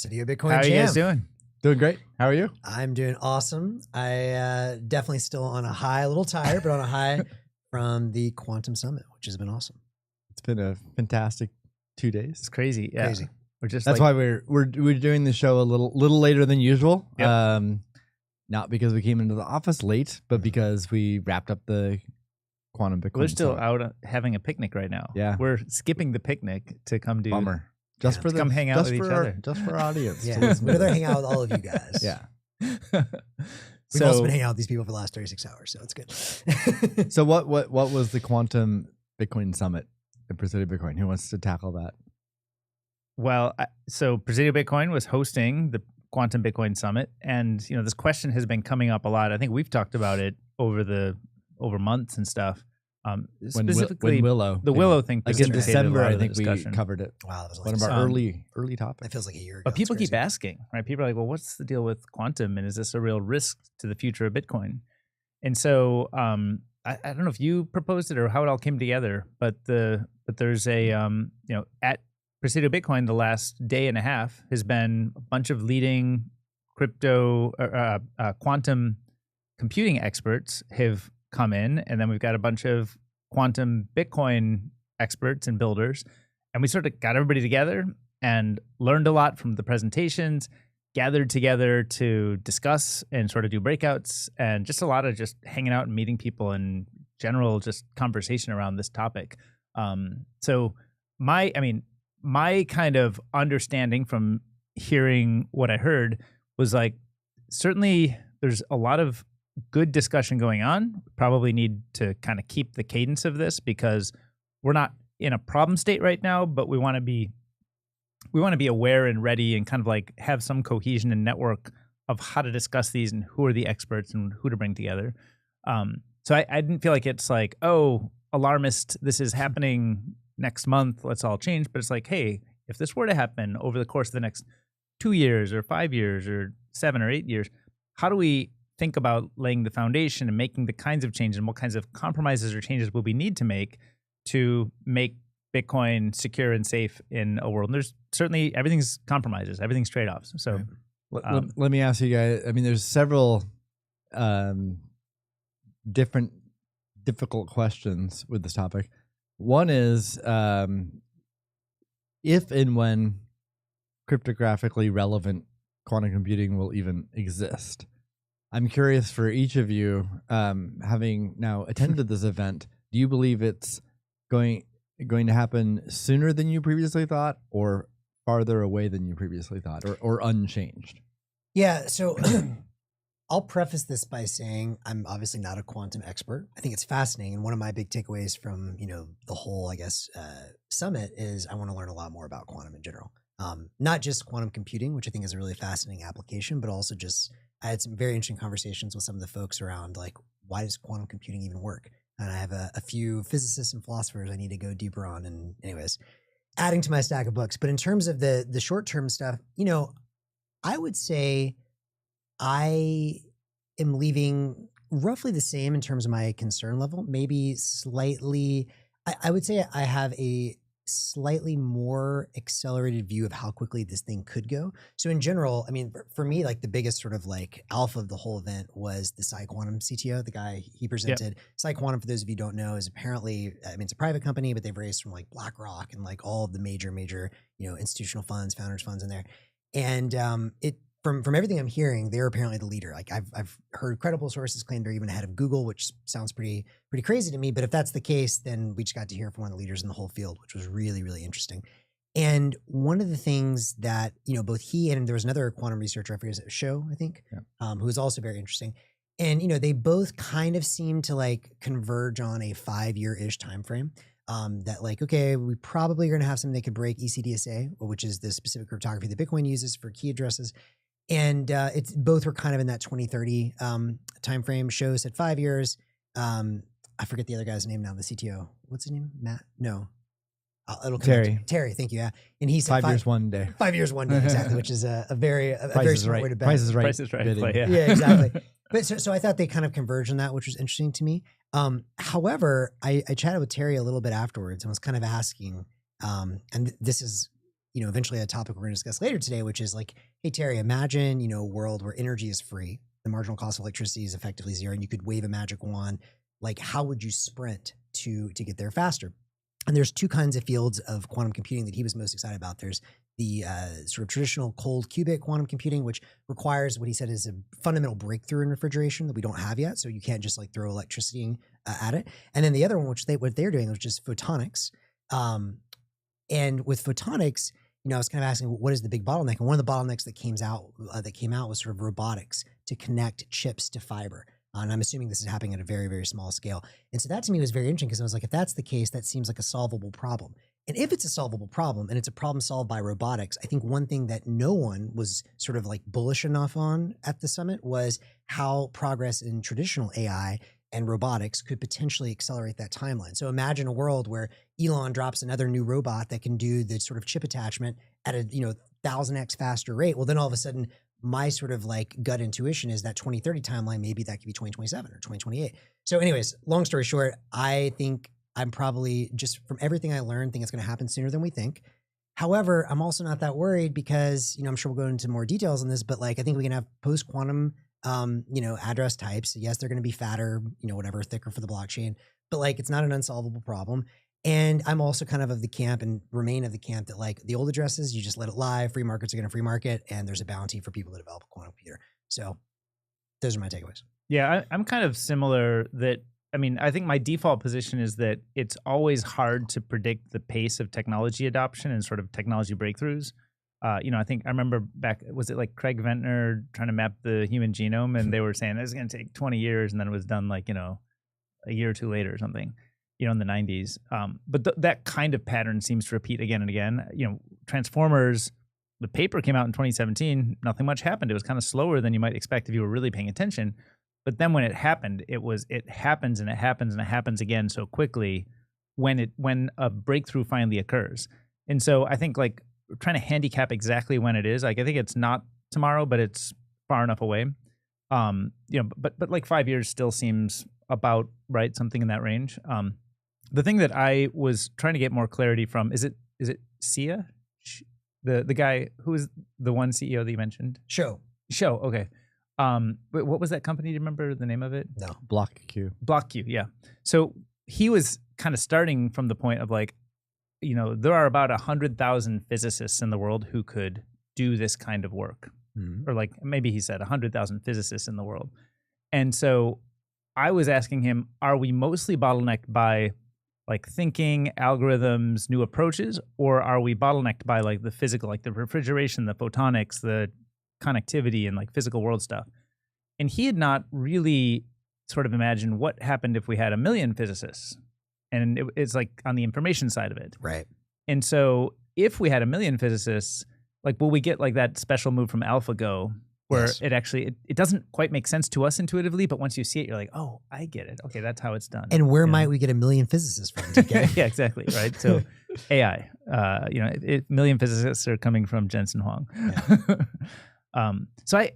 Presidio Bitcoin How are you Jam. guys doing? Doing great. How are you? I'm doing awesome. I definitely still on a high, a little tired, but on a high from the Quantum Summit, which has been awesome. It's been a fantastic 2 days. It's crazy. Yeah. Crazy. We're just That's why we're doing the show a little later than usual. Yep. Not because we came into the office late, but because we wrapped up the Quantum Bitcoin. we're still Summit. out having a picnic right now. Yeah. We're skipping the picnic to come do. Bummer. Just Yeah. for To come hang out with each other. Just for our audience. Yeah, to listen we'd to rather this. hang out with all of you guys. Yeah. We've also been hanging out with these people for the last 36 hours, so it's good. So what was the Quantum Bitcoin Summit at Presidio Bitcoin? Who wants to tackle that? Well, so Presidio Bitcoin was hosting the Quantum Bitcoin Summit, and this question has been coming up a lot. I think we've talked about it over months and stuff. Specifically, when Willow, the Willow thing. like in precipitated a December, lot I of the think we discussion. covered it. Wow, that was One of like our Um, early topics. that feels like a year ago. But people It's keep crazy. asking, right? People are like, well, what's the deal with quantum? And is this a real risk to the future of Bitcoin? And so I don't know if you proposed it or how it all came together, but there's a, at Presidio Bitcoin, the last day and a half has been a bunch of leading crypto, quantum computing experts have come in. And then we've got a bunch of quantum Bitcoin experts and builders. And we sort of got everybody together and learned a lot from the presentations, gathered together to discuss and sort of do breakouts, and just a lot of just hanging out and meeting people and general just conversation around this topic. So my kind of understanding from hearing what I heard was like, certainly there's a lot of good discussion going on. Probably need to kind of keep the cadence of this because we're not in a problem state right now, but we want to be aware and ready and kind of like have some cohesion and network of how to discuss these and who are the experts and who to bring together. So I didn't feel like it's like, oh, alarmist, this is happening next month, let's all change. But it's like, hey, if this were to happen over the course of the next 2 years or 5 years or 7 or 8 years, how do we think about laying the foundation and making the kinds of changes and what kinds of compromises or changes will we need to make Bitcoin secure and safe in a world? And there's certainly everything's compromises, everything's trade-offs. So Let me ask you guys. I mean, there's several different difficult questions with this topic. One is if and when cryptographically relevant quantum computing will even exist. I'm curious for each of you, having now attended this event, do you believe it's going to happen sooner than you previously thought, or farther away than you previously thought, or unchanged? Yeah, so I'll preface this by saying I'm obviously not a quantum expert. I think it's fascinating, and one of my big takeaways from the whole, I guess, summit is I want to learn a lot more about quantum in general. Not just quantum computing, which I think is a really fascinating application, but also just I had some very interesting conversations with some of the folks around like, why does quantum computing even work? And I have a few physicists and philosophers I need to go deeper on. And anyways, adding to my stack of books. But in terms of the short-term stuff, I would say I am leaving roughly the same in terms of my concern level, maybe slightly. I would say I have a slightly more accelerated view of how quickly this thing could go. So in general, I mean, for me, like the biggest sort of like alpha of the whole event was the PsiQuantum CTO, the guy he presented. Yep. PsiQuantum, for those of you who don't know, is apparently, I mean, it's a private company, but they've raised from like BlackRock and like all of the major, institutional funds, founders funds in there. And from everything I'm hearing, they're apparently the leader. Like I've heard credible sources claim they're even ahead of Google, which sounds pretty crazy to me. But if that's the case, then we just got to hear from one of the leaders in the whole field, which was really, really interesting. And one of the things that, both he and there was another quantum researcher, I forget, Show, I think, who was also very interesting. And, they both kind of seem to like converge on a 5-year-ish time frame. That like, okay, we probably are going to have something that could break ECDSA, which is the specific cryptography that Bitcoin uses for key addresses. And it's both were kind of in that 2030 timeframe. Show said 5 years. I forget the other guy's name now, the CTO. What's his name? Matt? No. It'll come Terry. Terry, thank you. Yeah. And he said 5 years, 1 day. 5 years, 1 day, exactly, which is a very smart way to bet. Price is right. Price is right. bidding. Yeah, exactly. But so I thought they kind of converged on that, which was interesting to me. However, I chatted with Terry a little bit afterwards and was kind of asking, and this is, eventually a topic we're going to discuss later today, which is like, hey, Terry, imagine, a world where energy is free. The marginal cost of electricity is effectively zero, and you could wave a magic wand. Like, how would you sprint to get there faster? And there's two kinds of fields of quantum computing that he was most excited about. There's the sort of traditional cold qubit quantum computing, which requires what he said is a fundamental breakthrough in refrigeration that we don't have yet. So you can't just like throw electricity at it. And then the other one, what they're doing, was just photonics. And with photonics, I was kind of asking, what is the big bottleneck? And one of the bottlenecks that came out was sort of robotics to connect chips to fiber. And I'm assuming this is happening at a very, very small scale. And so that to me was very interesting, because I was like, if that's the case, that seems like a solvable problem. And if it's a solvable problem and it's a problem solved by robotics, I think one thing that no one was sort of like bullish enough on at the summit was how progress in traditional AI and robotics could potentially accelerate that timeline. So imagine a world where Elon drops another new robot that can do the sort of chip attachment at a 1,000x faster rate. Well, then all of a sudden, my sort of like gut intuition is that 2030 timeline, maybe that could be 2027 or 2028. So anyways, long story short, I think I'm probably, just from everything I learned, think it's going to happen sooner than we think. However, I'm also not that worried because, I'm sure we'll go into more details on this, but like, I think we can have post-quantum, address types. Yes, they're going to be fatter, whatever, thicker for the blockchain, but like, it's not an unsolvable problem. And I'm also kind of the camp and remain of the camp that like the old addresses, you just let it lie. Free markets are going to free market, and there's a bounty for people that develop a quantum computer. So those are my takeaways. Yeah, I'm kind of similar. I think my default position is that it's always hard to predict the pace of technology adoption and sort of technology breakthroughs. I remember back, was it like Craig Ventnor trying to map the human genome, and they were saying this is going to take 20 years, and then it was done like, a year or two later or something. In the 90s. But that kind of pattern seems to repeat again and again. Transformers, the paper came out in 2017, nothing much happened. It was kind of slower than you might expect if you were really paying attention. But then when it happened, it happens and it happens and it happens again so quickly when a breakthrough finally occurs. And so I think like trying to handicap exactly when it is, like I think it's not tomorrow, but it's far enough away. But like 5 years still seems about right, something in that range. The thing that I was trying to get more clarity from, is it Sia? The guy who is the one CEO that you mentioned? Show. Okay. What was that company? Do you remember the name of it? No. BlockQ. BlockQ, yeah. So he was kind of starting from the point of like, there are about 100,000 physicists in the world who could do this kind of work. Mm-hmm. Or like maybe he said 100,000 physicists in the world. And so I was asking him, are we mostly bottlenecked by like thinking, algorithms, new approaches, or are we bottlenecked by like the physical, like the refrigeration, the photonics, the connectivity, and like physical world stuff? And he had not really sort of imagined what happened if we had 1 million physicists. And it's like on the information side of it. Right. And so if we had 1 million physicists, like will we get like that special move from AlphaGo where yes. It doesn't quite make sense to us intuitively, but once you see it, you're like, oh, I get it. Okay, that's how it's done. And where might we get 1 million physicists from? Okay? Yeah, exactly. Right. So AI, 1 million physicists are coming from Jensen Huang. Yeah. So I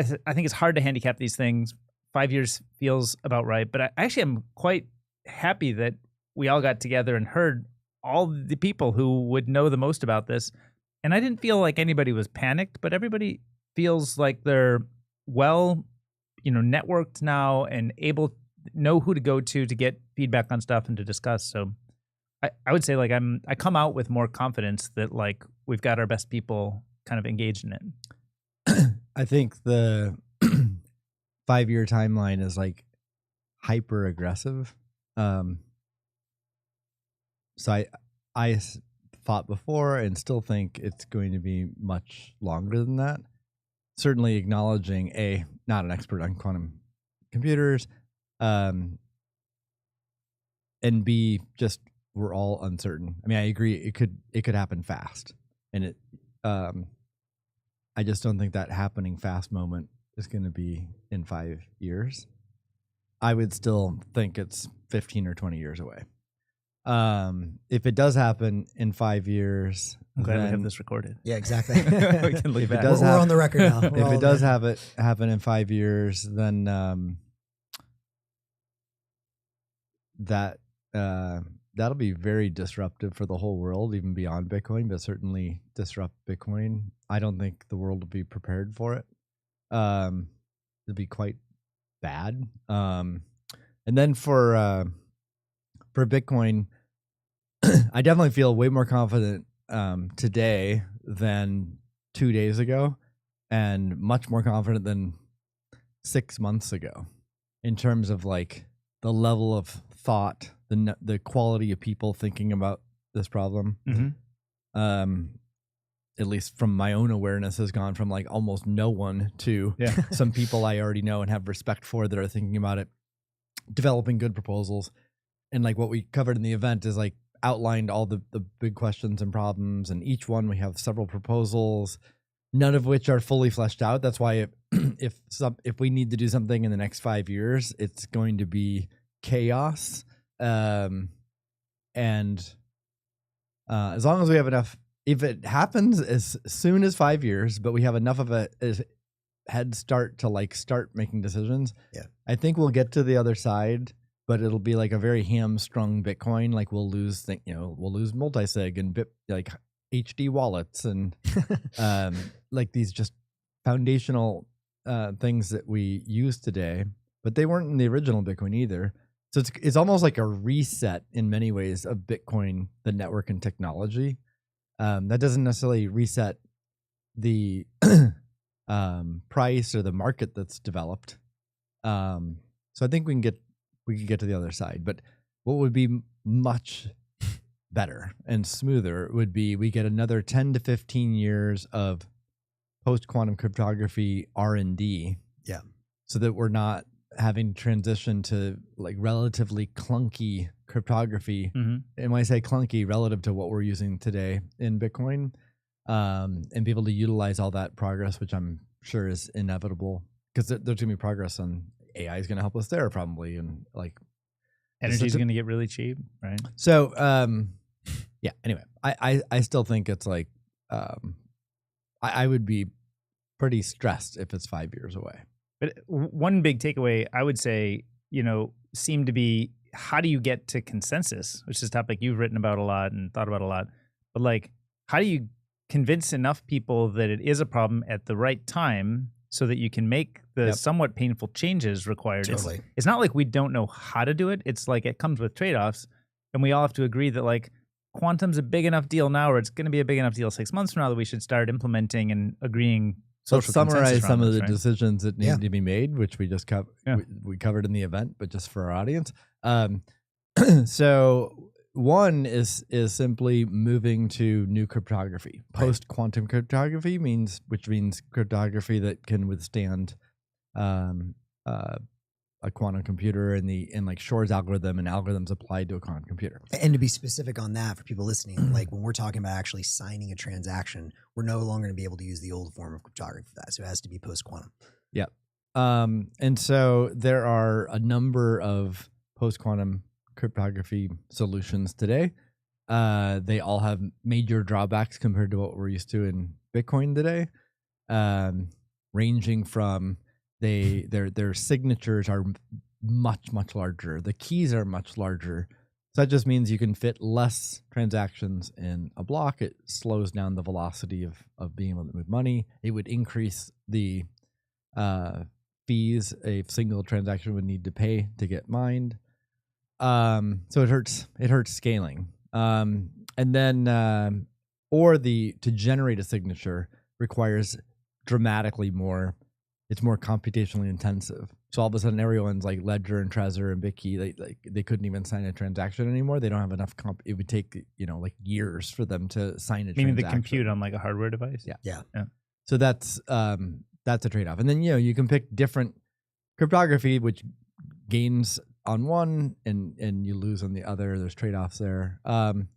think it's hard to handicap these things. 5 years feels about right, but I actually am quite happy that we all got together and heard all the people who would know the most about this. And I didn't feel like anybody was panicked, but everybody feels like they're well, networked now and able to know who to go to get feedback on stuff and to discuss. So I would say like I come out with more confidence that like we've got our best people kind of engaged in it. I think the 5-year timeline is like hyper aggressive. So I thought before and still think it's going to be much longer than that. Certainly acknowledging A, not an expert on quantum computers, and B, just we're all uncertain. I mean, I agree it could happen fast, and it I just don't think that happening fast moment is going to be in 5 years. I would still think it's 15 or 20 years away. If it does happen in 5 years, I'm glad we have this recorded. Yeah, exactly. We can look back. We're on the record now. If it does happen in 5 years, then that that'll be very disruptive for the whole world, even beyond Bitcoin, but certainly disrupt Bitcoin. I don't think the world will be prepared for it. It'll be quite bad. And then for Bitcoin, I definitely feel way more confident today than 2 days ago, and much more confident than 6 months ago in terms of like the level of thought, the quality of people thinking about this problem. At least from my own awareness, has gone from like almost no one to some people I already know and have respect for that are thinking about it, developing good proposals. And like what we covered in the event is like outlined all the big questions and problems, and each one we have several proposals, none of which are fully fleshed out. That's why if we need to do something in the next 5 years, it's going to be chaos. And as long as we have enough, if it happens as soon as 5 years, but we have enough of a head start to like start making decisions, I think we'll get to the other side. But it'll be like a very hamstrung Bitcoin. Like we'll lose, we'll lose multisig and like HD wallets and like these just foundational things that we use today. But they weren't in the original Bitcoin either. So it's almost like a reset in many ways of Bitcoin, the network and technology. That doesn't necessarily reset the price or the market that's developed. So I think we could get to the other side. But what would be much better and smoother would be we get another 10 to 15 years of post-quantum cryptography R&D. Yeah. So that we're not having to transition to like relatively clunky cryptography. And when I say clunky, relative to what we're using today in Bitcoin, and be able to utilize all that progress, which I'm sure is inevitable, because there's going to be progress on AI is going to help us there probably, and like energy is going to get really cheap, right? So, yeah. Anyway, I still think it's like I would be pretty stressed if it's 5 years away. But one big takeaway I would say, seemed to be, how do you get to consensus, which is a topic you've written about a lot and thought about a lot. But like, how do you convince enough people that it is a problem at the right time so that you can make the somewhat painful changes required? Totally. It's not like we don't know how to do it. It's like it comes with trade-offs, and we all have to agree that like quantum's a big enough deal now, or it's going to be a big enough deal 6 months from now, that we should start implementing and agreing. So summarize some of the decisions that need to be made, which we just we covered in the event, but just for our audience. So one is simply moving to new cryptography. Post quantum cryptography means cryptography that can withstand a quantum computer and like Shor's algorithm and algorithms applied to a quantum computer. And to be specific on that for people listening, like when we're talking about actually signing a transaction, we're no longer going to be able to use the old form of cryptography for that. So it has to be post quantum. Yep. And so there are a number of post quantum cryptography solutions today. They all have major drawbacks compared to what we're used to in Bitcoin today, ranging from their signatures are much larger. The keys are much larger. So that just means you can fit less transactions in a block. It slows down the velocity of being able to move money. It would increase the fees a single transaction would need to pay to get mined. So it hurts scaling. And then to generate a signature requires dramatically more. It's more computationally intensive. So all of a sudden, everyone's like Ledger and Trezor and BitKey, they couldn't even sign a transaction anymore. They don't have enough it would take like years for them to sign a transaction. Meaning the compute on like a hardware device. Yeah. So that's a trade-off. And then you can pick different cryptography, which gains on one and you lose on the other. There's trade-offs there. And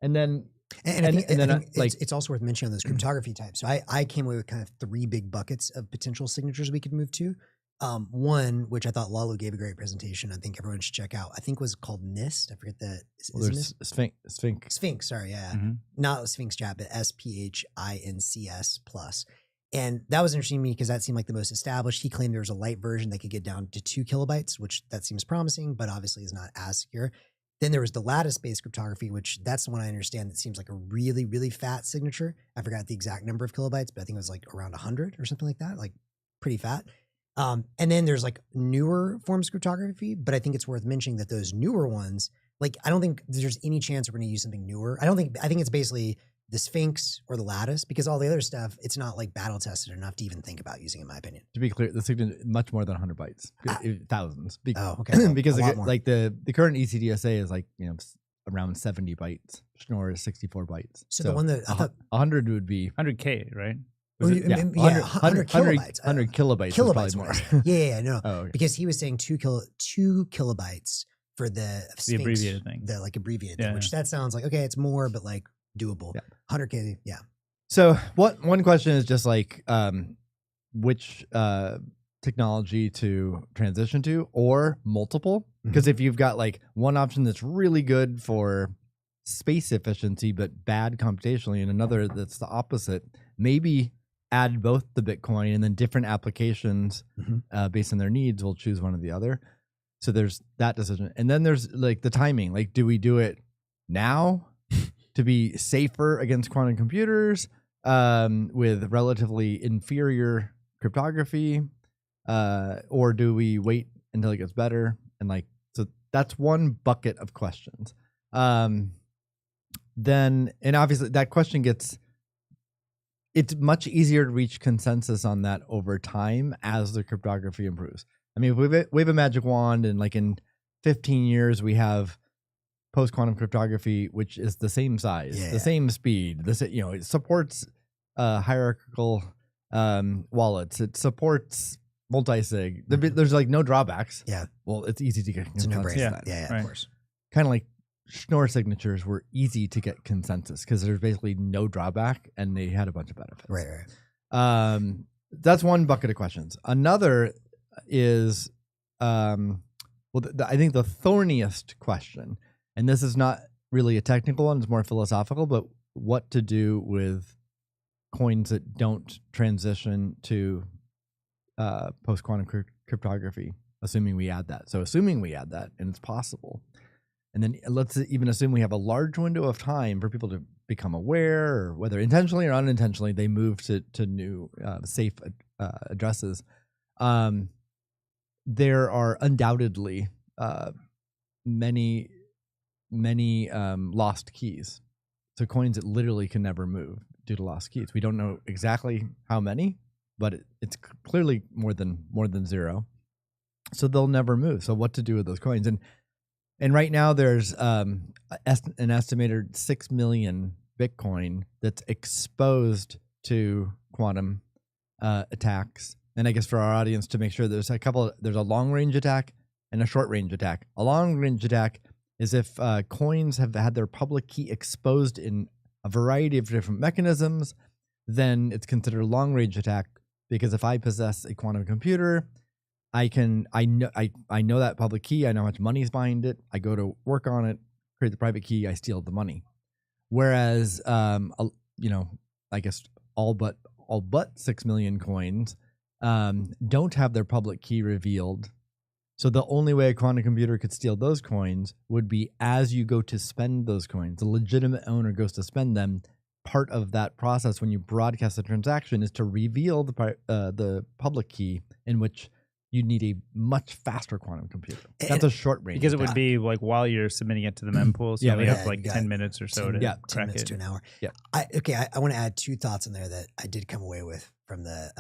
then I think it's also worth mentioning on those cryptography types. So I came away with kind of 3 big buckets of potential signatures we could move to. One, which I thought Lalo gave a great presentation, I think everyone should check out, I think was called NIST. I forget that. There's Sphinx. Sphinx, sorry, yeah. Not Sphinx chat, but SPHINCS plus. And that was interesting to me because that seemed like the most established. He claimed there was a light version that could get down to 2 kilobytes, which that seems promising, but obviously is not as secure. Then there was the lattice-based cryptography, which that's the one I understand that seems like a really, really fat signature. I forgot the exact number of kilobytes, but I think it was like around 100 or something like that, like pretty fat. And then there's like newer forms of cryptography, but I think it's worth mentioning that those newer ones, like I don't think there's any chance we're going to use something newer. I think it's basically the Sphinx or the lattice, because all the other stuff, it's not like battle tested enough to even think about using, in my opinion. To be clear, the signature much more than 100 bytes, thousands. Oh, okay. Because a lot more. like the current ECDSA is like, you know, around 70 bytes. Schnorr is 64 bytes. So the one that I thought 100 would be 100K, right? Was it? 100 kilobytes. 100 kilobytes. Kilobytes More. yeah, no. Oh, okay. Because he was saying 2 kilobytes for the Sphinx, The abbreviated thing. The like abbreviated thing, which that sounds like, okay, it's more, but like doable. Yeah. 100K, yeah. So one question is just like which technology to transition to, or multiple. Because if you've got like one option that's really good for space efficiency but bad computationally, and another that's the opposite, maybe add both the Bitcoin, and then different applications based on their needs will choose one or the other. So there's that decision. And then there's like the timing. Like, do we do it now to be safer against quantum computers with relatively inferior cryptography? Or do we wait until it gets better? And like, so that's one bucket of questions. Then, and obviously that question it's much easier to reach consensus on that over time as the cryptography improves. I mean, if we have a magic wand, and like in 15 years, we have post-quantum cryptography, which is the same size, the same speed, it supports hierarchical wallets. It supports multi-sig. There's like no drawbacks. Yeah. Well, it's easy to get It's a consensus. no-brainer. Yeah, of course. Kind of like Schnorr signatures were easy to get consensus because there's basically no drawback and they had a bunch of benefits. Right. That's one bucket of questions. Another is, I think the thorniest question, and this is not really a technical one, it's more philosophical, but what to do with coins that don't transition to post-quantum cryptography, assuming we add that. So assuming we add that, and it's possible, and then let's even assume we have a large window of time for people to become aware, or whether intentionally or unintentionally, they move to new safe addresses. There are undoubtedly many lost keys. So coins that literally can never move due to lost keys. We don't know exactly how many, but it's clearly more than zero. So they'll never move. So what to do with those coins? And right now there's an estimated 6 million Bitcoin that's exposed to quantum attacks. And I guess for our audience to make sure, there's a long range attack and a short range attack. A long range attack is if coins have had their public key exposed in a variety of different mechanisms, then it's considered a long range attack, because if I possess a quantum computer, I know that public key, I know how much money's behind it, I go to work on it, create the private key, I steal the money. Whereas I guess all but 6 million coins don't have their public key revealed. So the only way a quantum computer could steal those coins would be as you go to spend those coins. The legitimate owner goes to spend them. Part of that process when you broadcast the transaction is to reveal the public key, in which you need a much faster quantum computer. That's a short range. Because it would be like while you're submitting it to the mempool, so you have like 10 minutes or so to crack 10 minutes it. to an hour. Yeah. I want to add 2 thoughts in there that I did come away with from the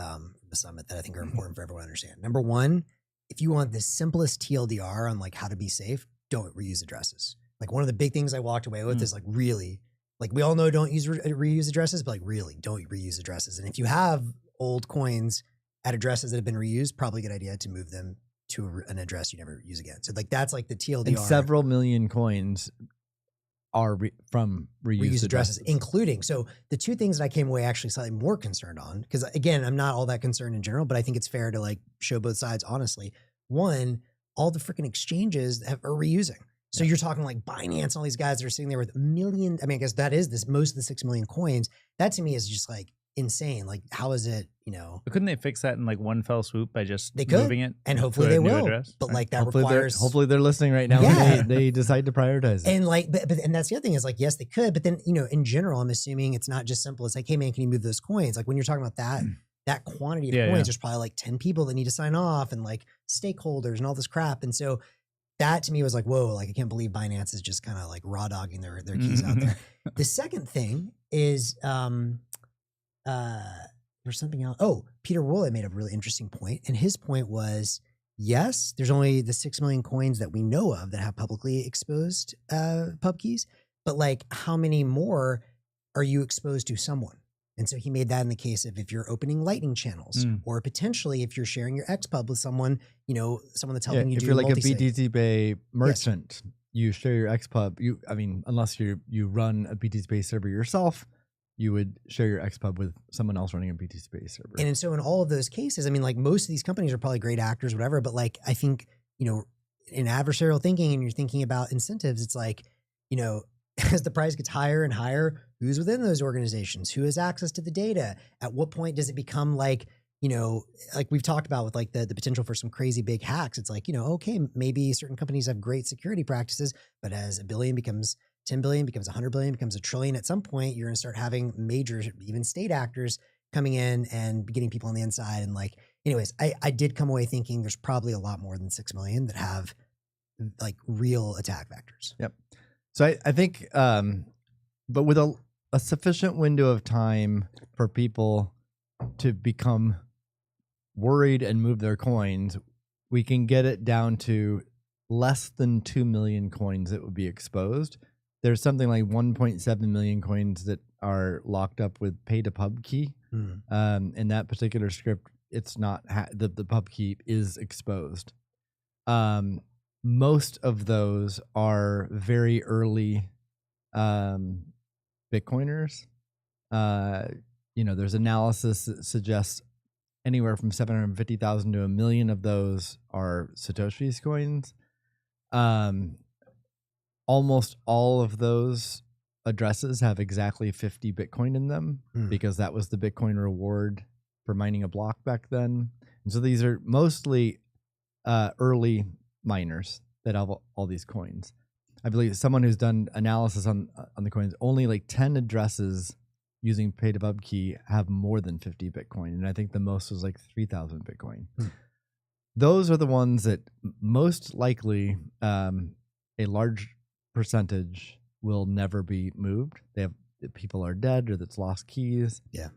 summit that I think are important for everyone to understand. Number one, if you want the simplest TLDR on like how to be safe, don't reuse addresses. Like one of the big things I walked away with is like, really, like we all know don't use reuse addresses, but like really don't reuse addresses. And if you have old coins at addresses that have been reused, probably a good idea to move them to an address you never use again. So like that's like the TLDR. And several million coins are from reused addresses, including. So the 2 things that I came away actually slightly more concerned on, because again, I'm not all that concerned in general, but I think it's fair to like show both sides honestly. One, all the freaking exchanges are reusing. So you're talking like Binance, all these guys that are sitting there with a million. I mean, I guess that is most of the 6 million coins. That to me is just like insane. Like, how is it, But couldn't they fix that in like one fell swoop by just they could, moving it? and to hopefully a they new will. address? But like that hopefully requires. Hopefully they're listening right now. Yeah. And they decide to prioritize it. And like, but and that's the other thing is like, yes, they could, but then in general, I'm assuming it's not just simple. It's like, hey man, can you move those coins? Like when you're talking about that quantity of coins, there's probably like 10 people that need to sign off and like stakeholders and all this crap. And so that to me was like, whoa, like I can't believe Binance is just kind of like raw dogging their keys out there. The second thing is there's something else. Oh, Peter Wolle made a really interesting point. And his point was, yes, there's only the 6 million coins that we know of that have publicly exposed pub keys, but like how many more are you exposed to someone? And so he made that in the case of if you're opening Lightning channels or potentially if you're sharing your XPub with someone, someone that's helping you do if you're like a multi-sig. BTC Pay merchant, you share your XPub. Unless you run a BTC Pay server yourself, you would share your XPub with someone else running a BTC Pay server. And so in all of those cases, I mean, like most of these companies are probably great actors, whatever, but like I think, in adversarial thinking and you're thinking about incentives, it's like, as the price gets higher and higher, who's within those organizations? Who has access to the data? At what point does it become like, like we've talked about with like the potential for some crazy big hacks? It's like, okay, maybe certain companies have great security practices, but as $1 billion becomes 10 billion, becomes 100 billion, becomes $1 trillion, at some point you're going to start having major, even state actors coming in and getting people on the inside. And like, anyways, I did come away thinking there's probably a lot more than 6 million that have like real attack vectors. Yep. So I think, but with a sufficient window of time for people to become worried and move their coins, we can get it down to less than 2 million coins that would be exposed. There's something like 1.7 million coins that are locked up with pay to pub key. In that particular script, it's not the pub key is exposed. Most of those are very early Bitcoiners. There's analysis that suggests anywhere from 750,000 to 1 million of those are Satoshi's coins. Almost all of those addresses have exactly 50 Bitcoin in them because that was the Bitcoin reward for mining a block back then. And so these are mostly early miners that have all these coins. I believe someone who's done analysis on the coins, only like 10 addresses using pay to pub key have more than 50 Bitcoin. And I think the most was like 3,000 Bitcoin. Those are the ones that most likely a large percentage will never be moved. People are dead or that's lost keys. Yeah.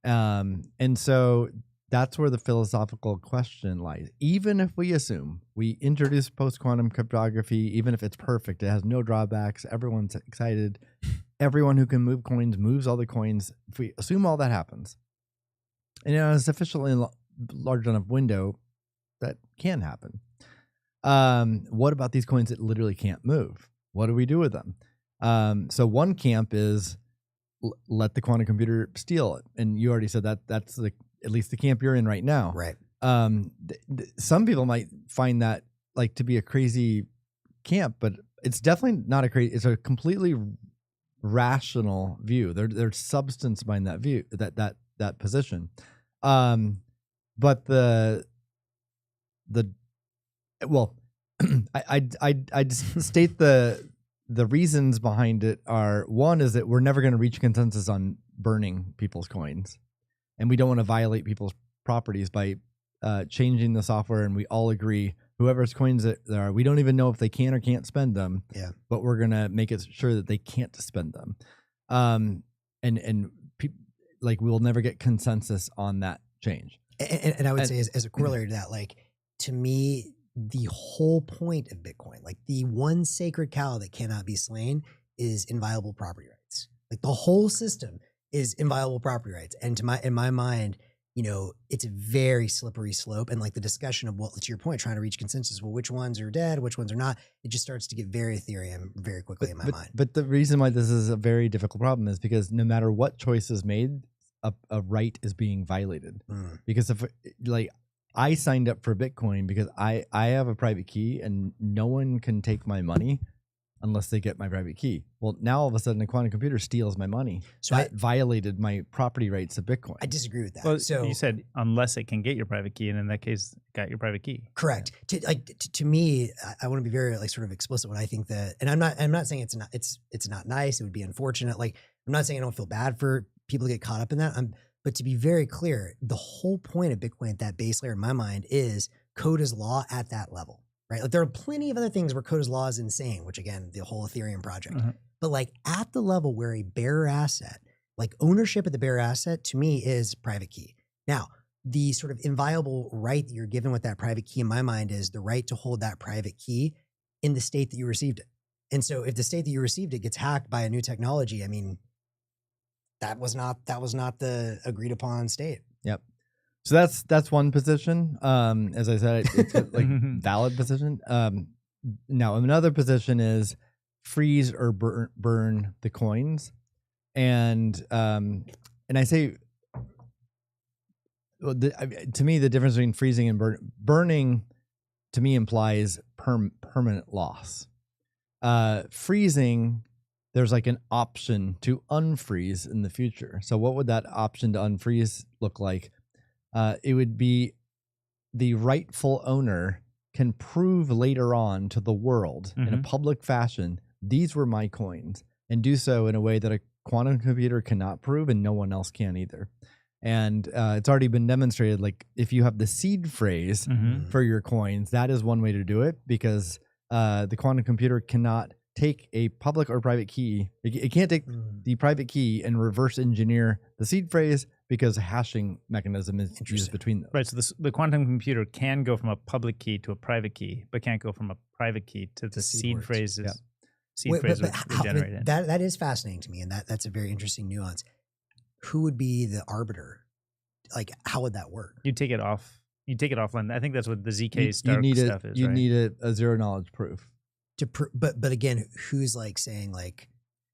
And so that's where the philosophical question lies. Even if we assume we introduce post-quantum cryptography, even if it's perfect, it has no drawbacks, everyone's excited, everyone who can move coins moves all the coins. If we assume all that happens, and in a sufficiently large enough window, that can happen. What about these coins that literally can't move? What do we do with them? So one camp is let the quantum computer steal it. And you already said that's at least the camp you're in right now. Right. Some people might find that like to be a crazy camp, but it's definitely not a crazy. It's a completely rational view. There's substance behind that view, that position. But I just state the reasons behind it are, one is that we're never going to reach consensus on burning people's coins. And we don't want to violate people's properties by changing the software. And we all agree, whoever's coins that there are, we don't even know if they can or can't spend them. Yeah. But we're going to make it sure that they can't spend them. We'll never get consensus on that change. And I would say as a corollary to that, like to me, the whole point of Bitcoin, like the one sacred cow that cannot be slain, is inviolable property rights. Like the whole system is inviolable property rights. And in my mind, it's a very slippery slope. And like the discussion of, well, to your point, trying to reach consensus, well, which ones are dead, which ones are not, it just starts to get very Ethereum very quickly in my mind. But the reason why this is a very difficult problem is because no matter what choice is made, a right is being violated. Because if I signed up for Bitcoin because I have a private key and no one can take my money unless they get my private key. Well, now all of a sudden a quantum computer steals my money. So that violated my property rights of Bitcoin. I disagree with that. Well, so you said unless it can get your private key, and in that case, it got your private key. correct. To me, I want to be very like sort of explicit when I think that, and I'm not saying it's not nice. It would be unfortunate. Like I'm not saying I don't feel bad for people to get caught up in that. But to be very clear, the whole point of Bitcoin at that base layer in my mind is code is law at that level. Right? Like there are plenty of other things where code is law is insane, which again, the whole Ethereum project. But like at the level where a bearer asset, like ownership of the bearer asset to me is private key. Now, the sort of inviolable right that you're given with that private key in my mind is the right to hold that private key in the state that you received it. And so if the state that you received it gets hacked by a new technology, I mean, that was not the agreed upon state. Yep. So that's one position. As I said, it's a, like valid position. Now another position is freeze or burn the coins, and I say, well, to me the difference between freezing and burning to me implies permanent loss. Freezing, there's like an option to unfreeze in the future. So what would that option to unfreeze look like? It would be the rightful owner can prove later on to the world in a public fashion, these were my coins, and do so in a way that a quantum computer cannot prove and no one else can either. And it's already been demonstrated, like if you have the seed phrase for your coins, that is one way to do it, because the quantum computer cannot take a public or private key. It can't take the private key and reverse engineer the seed phrase because a hashing mechanism is used between them. Right. So the quantum computer can go from a public key to a private key, but can't go from a private key to the seed phrases. Yep. Seed phrase was generated. That is fascinating to me, and that's a very interesting nuance. Who would be the arbiter? Like, how would that work? You take it off. You take it offline. I think that's what the ZK Stark stuff is. You right? need a zero knowledge proof. But again, who's like saying like,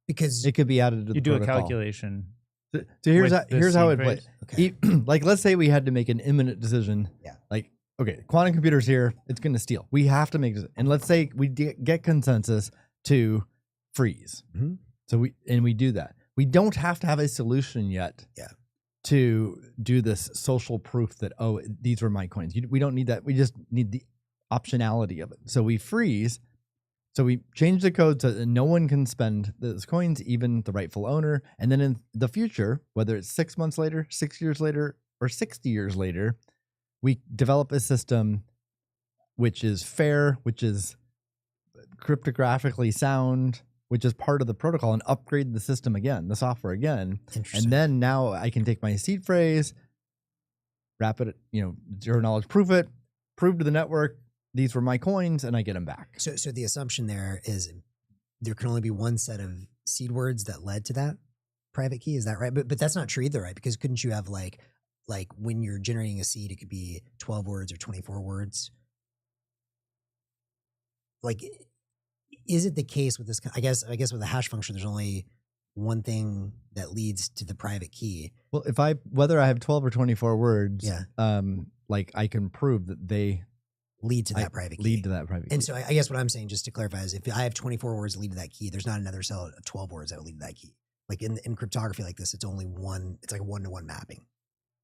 because it could be added to the protocol. protocol. Do a calculation. So here's how it plays. Okay. Like let's say we had to make an imminent decision. Yeah. Like okay, quantum computer's here. It's going to steal. We have to make it. And let's say we get consensus to freeze. So we do that. We don't have to have a solution yet. Yeah. To do this social proof that these were my coins. We don't need that. We just need the optionality of it. So we freeze. So we change the code so that no one can spend those coins, even the rightful owner. And then in the future, whether it's 6 months later, 6 years later, or 60 years later, we develop a system which is fair, which is cryptographically sound, which is part of the protocol, and upgrade the system again, the software again. And then now I can take my seed phrase, wrap it, zero knowledge, prove to the network, these were my coins, and I get them back. So the assumption there is there can only be one set of seed words that led to that private key. Is that right? But that's not true either, right? Because couldn't you have like when you're generating a seed, it could be 12 words or 24 words. Like, is it the case with this? I guess with a hash function, there's only one thing that leads to the private key. Well, whether I have 12 or 24 words, like I can prove that they lead to that private key. Lead to that private key. And so I guess what I'm saying, just to clarify, is if I have 24 words that lead to that key, there's not another cell of 12 words that would lead to that key. Like in cryptography like this, it's only one. It's like a 1-to-1 mapping.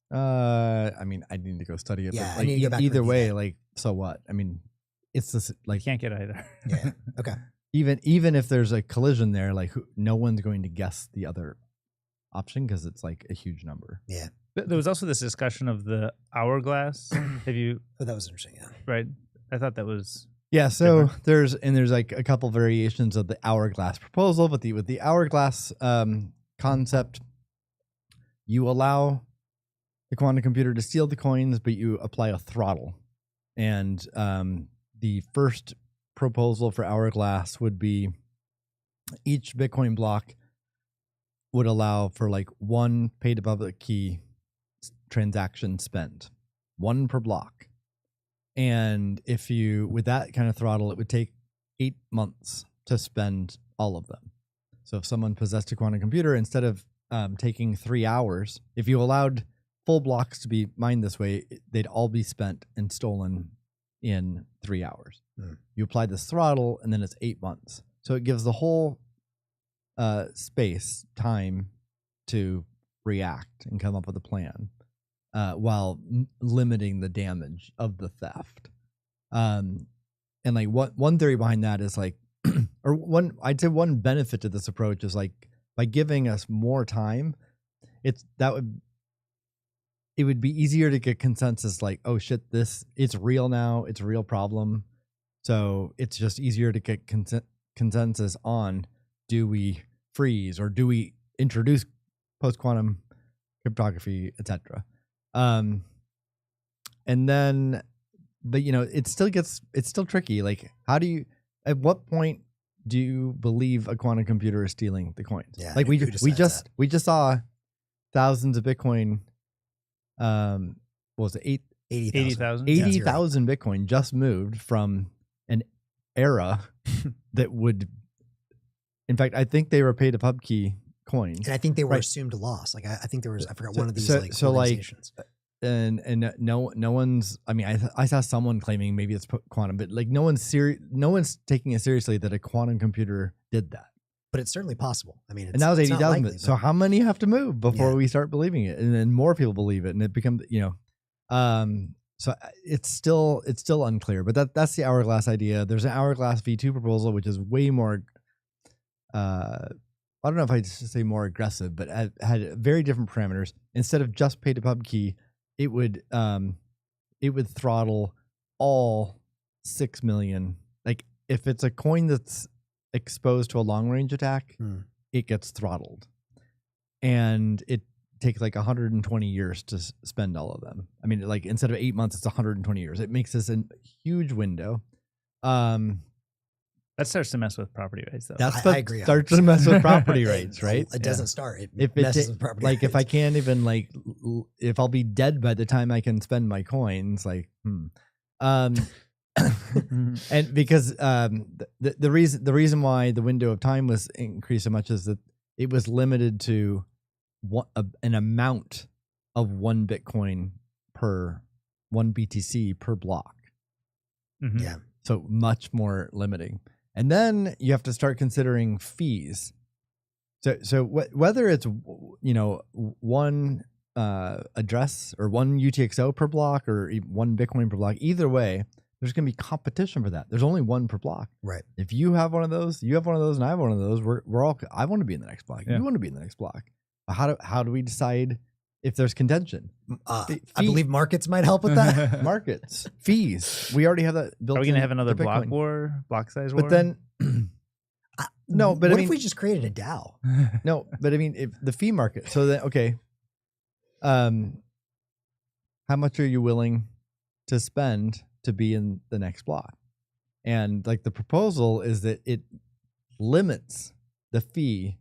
I mean, I need to go study it. Yeah, but like, either way, like, so what? I mean, it's this like you can't get either. Yeah. Okay. Even if there's a collision there, like no one's going to guess the other option because it's like a huge number. Yeah. There was also this discussion of the hourglass. Have you? Oh, that was interesting. Yeah. Right. I thought that was. Yeah. So there's like a couple variations of the hourglass proposal, but with the hourglass concept, you allow the quantum computer to steal the coins, but you apply a throttle. And the first proposal for hourglass would be each Bitcoin block would allow for like one pay to public key transaction spent, one per block. And if you, with that kind of throttle, it would take 8 months to spend all of them. So if someone possessed a quantum computer, instead of taking 3 hours, if you allowed full blocks to be mined this way, they'd all be spent and stolen in 3 hours. You apply this throttle, and then it's 8 months. So it gives the whole space, time to react and come up with a plan while limiting the damage of the theft. And like one theory behind that is like, I'd say one benefit to this approach is like by giving us more time, it would be easier to get consensus like, oh shit, it's real now, it's a real problem. So it's just easier to get consensus on, do we freeze or do we introduce post-quantum cryptography, etc. And then, but it's still tricky. Like, at what point do you believe a quantum computer is stealing the coins? Yeah, like we just saw thousands of Bitcoin. What was it? 80,000. 80,000 Bitcoin just moved from an era that would, in fact, I think they were paid a pub key coins. And I think they were assumed loss. Like I think there was, I forgot, one of these organizations. And no one's, I mean, I saw someone claiming maybe it's quantum, but like no one's taking it seriously that a quantum computer did that. But it's certainly possible. I mean, and that was 80,000. So how many have to move before we start believing it? And then more people believe it, and it becomes, so it's still unclear. But that's the hourglass idea. There's an hourglass V2 proposal, which is way more, I don't know if I should say more aggressive, but had very different parameters. Instead of just pay to pub key, it would throttle all 6 million. Like if it's a coin that's exposed to a long range attack, it gets throttled, and it takes like 120 years to spend all of them. I mean, like instead of 8 months, it's 120 years. It makes this a huge window. That starts to mess with property rights, though. I agree. Starts to mess with property rights, right? It doesn't start. It messes with property rights. If I can't even if I'll be dead by the time I can spend my coins, and because the reason why the window of time was increased so much is that it was limited to an amount of 1 Bitcoin per 1 BTC per block. Mm-hmm. Yeah. So much more limiting. And then you have to start considering fees. So whether it's one address or 1 UTXO per block or 1 Bitcoin per block, either way, there's going to be competition for that. There's only 1 per block. Right. If you have one of those, you have one of those, and I have one of those, we're all. I want to be in the next block. Yeah. You want to be in the next block. How do we decide if there's contention? I believe markets might help with that. Markets, fees. We already have that built. Are we going to have another Bitcoin. block size war? But then, no. But what if we just created a DAO? No, but I mean, if the fee market. So then, okay. How much are you willing to spend to be in the next block? And like the proposal is that it limits the fee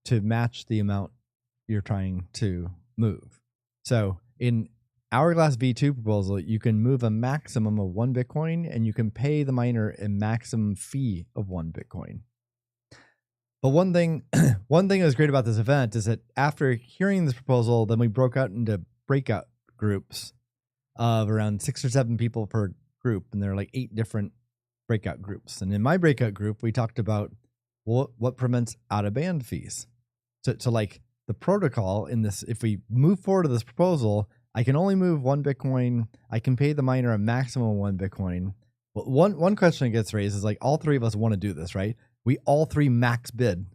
to match the amount you're trying to move. So in Hourglass V2 proposal, you can move a maximum of 1 Bitcoin, and you can pay the miner a maximum fee of 1 Bitcoin. But one thing that was great about this event is that after hearing this proposal, then we broke out into breakout groups of around 6 or 7 people per group, and there are like 8 different breakout groups. And in my breakout group, we talked about what prevents out-of-band fees. So like the protocol in this, if we move forward to this proposal, I can only move 1 Bitcoin. I can pay the miner a maximum of 1 Bitcoin. But one question that gets raised is like, all 3 of us want to do this, right? We all 3 max bid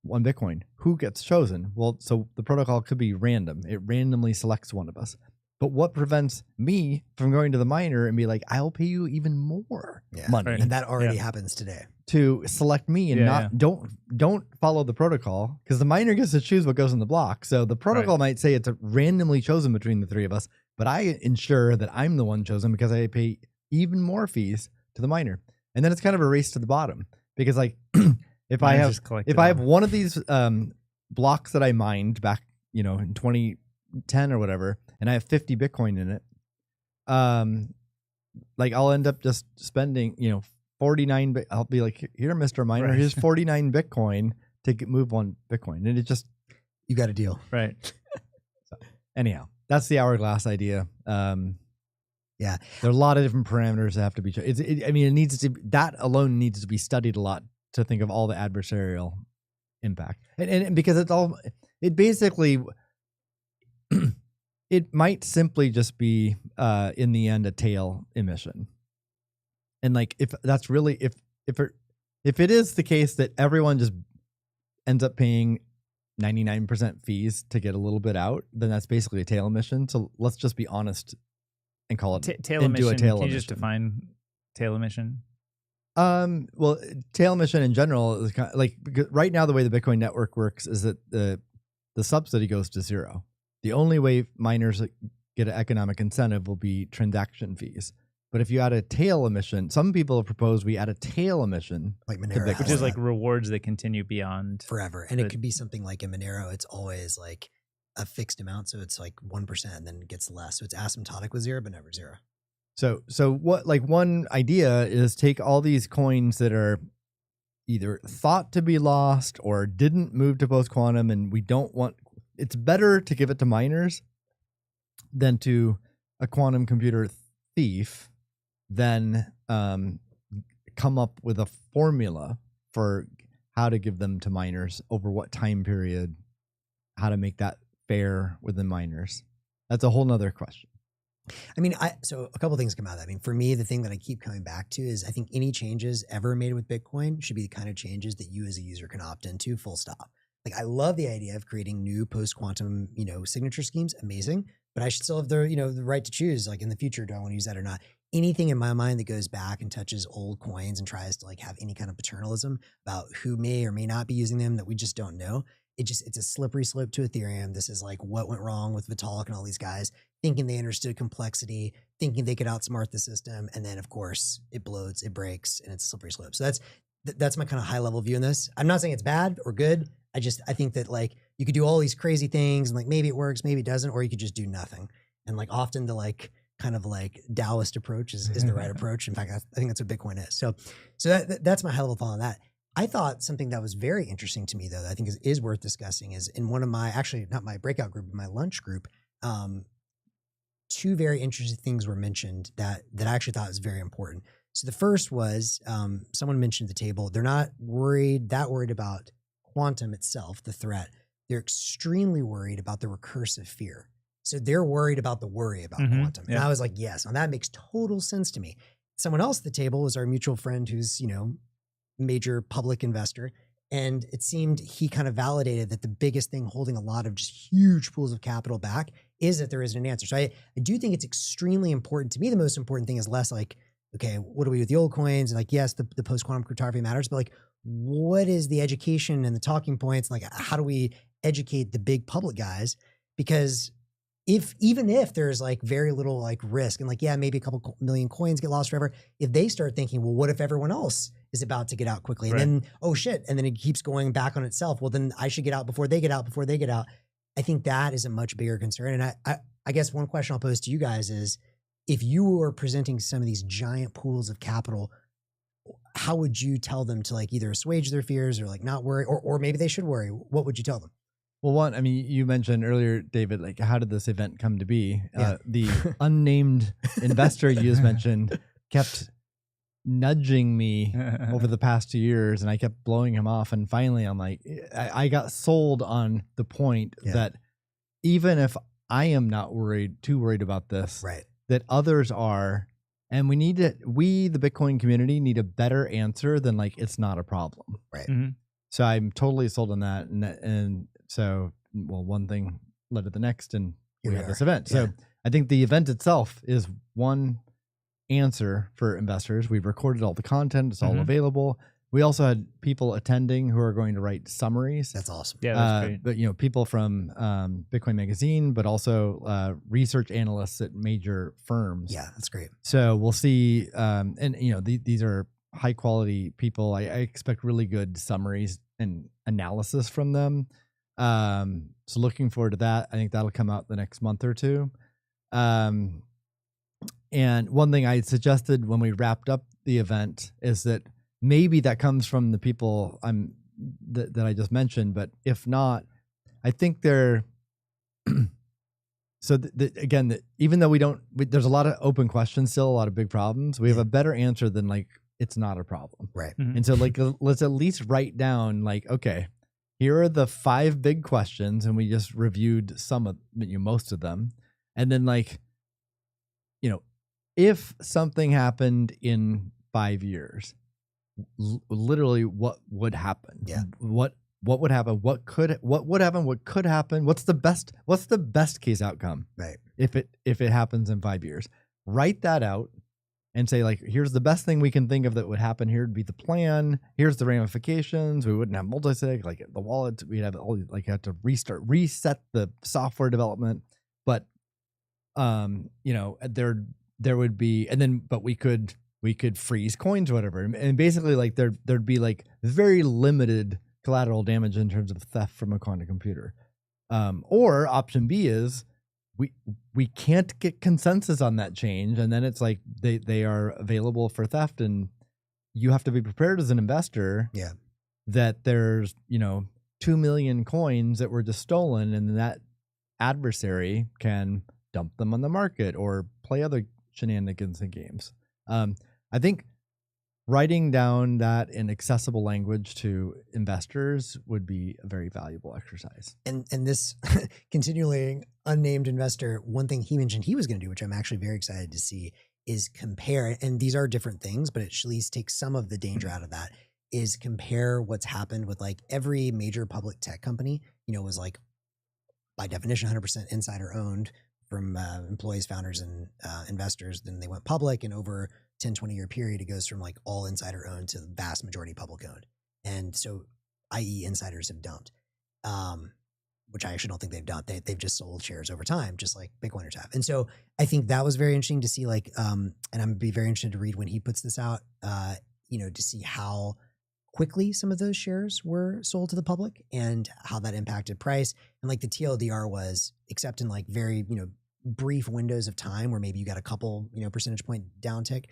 1 Bitcoin. Who gets chosen? Well, so the protocol could be random. It randomly selects one of us. But what prevents me from going to the miner and be like, I'll pay you even more money? And that already happens today. To select me and don't follow the protocol, because the miner gets to choose what goes in the block. So the protocol might say it's randomly chosen between the 3 of us, but I ensure that I'm the one chosen because I pay even more fees to the miner. And then it's kind of a race to the bottom, because like if I have one of these blocks that I mined back, in 2010 or whatever, and I have 50 Bitcoin in it, like I'll end up just spending, 49. I'll be like, here, Mr. Miner, here's 49 Bitcoin to move 1 Bitcoin, and it just, you got a deal, right? So, anyhow, that's the hourglass idea. Yeah, there are a lot of different parameters that have to be. It needs to. That alone needs to be studied a lot to think of all the adversarial impact. And because it basically, it might simply just be, in the end, a tail emission. And like, if that's really, if it is the case that everyone just ends up paying 99% fees to get a little bit out, then that's basically a tail emission. So let's just be honest and call it tail emission. Can you just define tail emission? Well, tail emission in general is kind of like, because right now the way the Bitcoin network works is that the subsidy goes to zero. The only way miners get an economic incentive will be transaction fees. But if you add a tail emission, some people have proposed we add a tail emission, like Monero, which is like rewards that continue beyond forever. And it could be something like in Monero, it's always like a fixed amount. So it's like 1% and then it gets less. So it's asymptotic with zero, but never zero. So what, like one idea is take all these coins that are either thought to be lost or didn't move to post-quantum, and we don't want, it's better to give it to miners than to a quantum computer thief, then come up with a formula for how to give them to miners over what time period, how to make that fair with the miners. That's a whole nother question. I mean, so a couple things come out of that. I mean, for me, the thing that I keep coming back to is I think any changes ever made with Bitcoin should be the kind of changes that you as a user can opt into, full stop. Like, I love the idea of creating new post-quantum, signature schemes. Amazing. But I should still have the right to choose, like in the future, do I want to use that or not? Anything in my mind that goes back and touches old coins and tries to like have any kind of paternalism about who may or may not be using them that we just don't know. It's a slippery slope to Ethereum. This is like what went wrong with Vitalik and all these guys thinking they understood complexity, thinking they could outsmart the system. And then of course it bloats, it breaks, and it's a slippery slope. So that's my kind of high level view on this. I'm not saying it's bad or good. I think that like you could do all these crazy things and like maybe it works, maybe it doesn't, or you could just do nothing. And like often the like kind of like Taoist approach is the right approach. In fact, I think that's what Bitcoin is. So that's my high level thought on that. I thought something that was very interesting to me though, that I think is worth discussing is in one of my, actually not my breakout group, but my lunch group, two very interesting things were mentioned that I actually thought was very important. So the first was someone mentioned at the table, they're not worried about quantum itself, the threat. They're extremely worried about the recursive fear. So they're worried about the worry about quantum. Yeah. And I was like, yes, and that makes total sense to me. Someone else at the table is our mutual friend who's, major public investor. And it seemed he kind of validated that the biggest thing holding a lot of just huge pools of capital back is that there isn't an answer. So I do think it's extremely important. To me, the most important thing is less like, okay, what do we do with the old coins? And like, yes, the post-quantum cryptography matters, but like, what is the education and the talking points? Like, how do we educate the big public guys? Because even if there's like very little like risk and like, yeah, maybe a couple million coins get lost forever. If they start thinking, well, what if everyone else is about to get out quickly? And then, oh shit. And then it keeps going back on itself. Well, then I should get out before they get out, I think that is a much bigger concern. And I guess one question I'll pose to you guys is, if you were presenting some of these giant pools of capital, how would you tell them to like either assuage their fears or like not worry, or maybe they should worry? What would you tell them? Well, one, I mean, you mentioned earlier, David, like how did this event come to be? Yeah. The unnamed investor you just mentioned kept nudging me over the past 2 years, and I kept blowing him off. And finally, I'm like, I got sold on the point that even if I am not too worried about this, that others are, and we, the Bitcoin community, need a better answer than like, it's not a problem. Right. Mm-hmm. So I'm totally sold on that. And so, well, one thing led to the next, and we have this event. So I think the event itself is one answer for investors. We've recorded all the content. It's all available. We also had people attending who are going to write summaries. That's awesome. Yeah, that's great. But, people from Bitcoin Magazine, but also research analysts at major firms. Yeah, that's great. So we'll see. And, these are high quality people. I expect really good summaries and analysis from them. So looking forward to that. I think that'll come out the next month or two. And one thing I suggested when we wrapped up the event is that maybe that comes from the people that I just mentioned, but if not, I think they're so again, even though there's a lot of open questions still, a lot of big problems. We have a better answer than like it's not a problem. Right. Mhm. And so like let's at least write down like, okay, here are the 5 big questions, and we just reviewed some of most of them. And then like, if something happened in 5 years, literally what would happen? Yeah. What would happen? What would happen? What could happen? What's the best case outcome? Right. If it happens in 5 years, write that out and say like, here's the best thing we can think of that would happen. Here would be the plan. Here's the ramifications. We wouldn't have multisig, like the wallet. We'd have have to reset the software development. But there would be, and then but we could freeze coins or whatever. And basically like there'd be like very limited collateral damage in terms of theft from a quantum computer. Or option B is we can't get consensus on that change, and then it's like they are available for theft, and you have to be prepared as an investor that there's 2 million coins that were just stolen, and that adversary can dump them on the market or play other shenanigans and games. I think writing down that in accessible language to investors would be a very valuable exercise. And this continually unnamed investor, one thing he mentioned he was going to do, which I'm actually very excited to see, is compare. And these are different things, but it at least takes some of the danger out of that. Is compare what's happened with like every major public tech company. Was like by definition 100% insider owned from employees, founders, and investors. Then they went public, and over 10-20 year period, it goes from like all insider owned to the vast majority public owned. And so, i.e. insiders have dumped, which I actually don't think they've done. They've just sold shares over time, just like Bitcoiners have. And so I think that was very interesting to see, like, and I'm gonna be very interested to read when he puts this out, to see how quickly some of those shares were sold to the public and how that impacted price. And like the TLDR was, except in like very, brief windows of time where maybe you got a couple, percentage point downtick,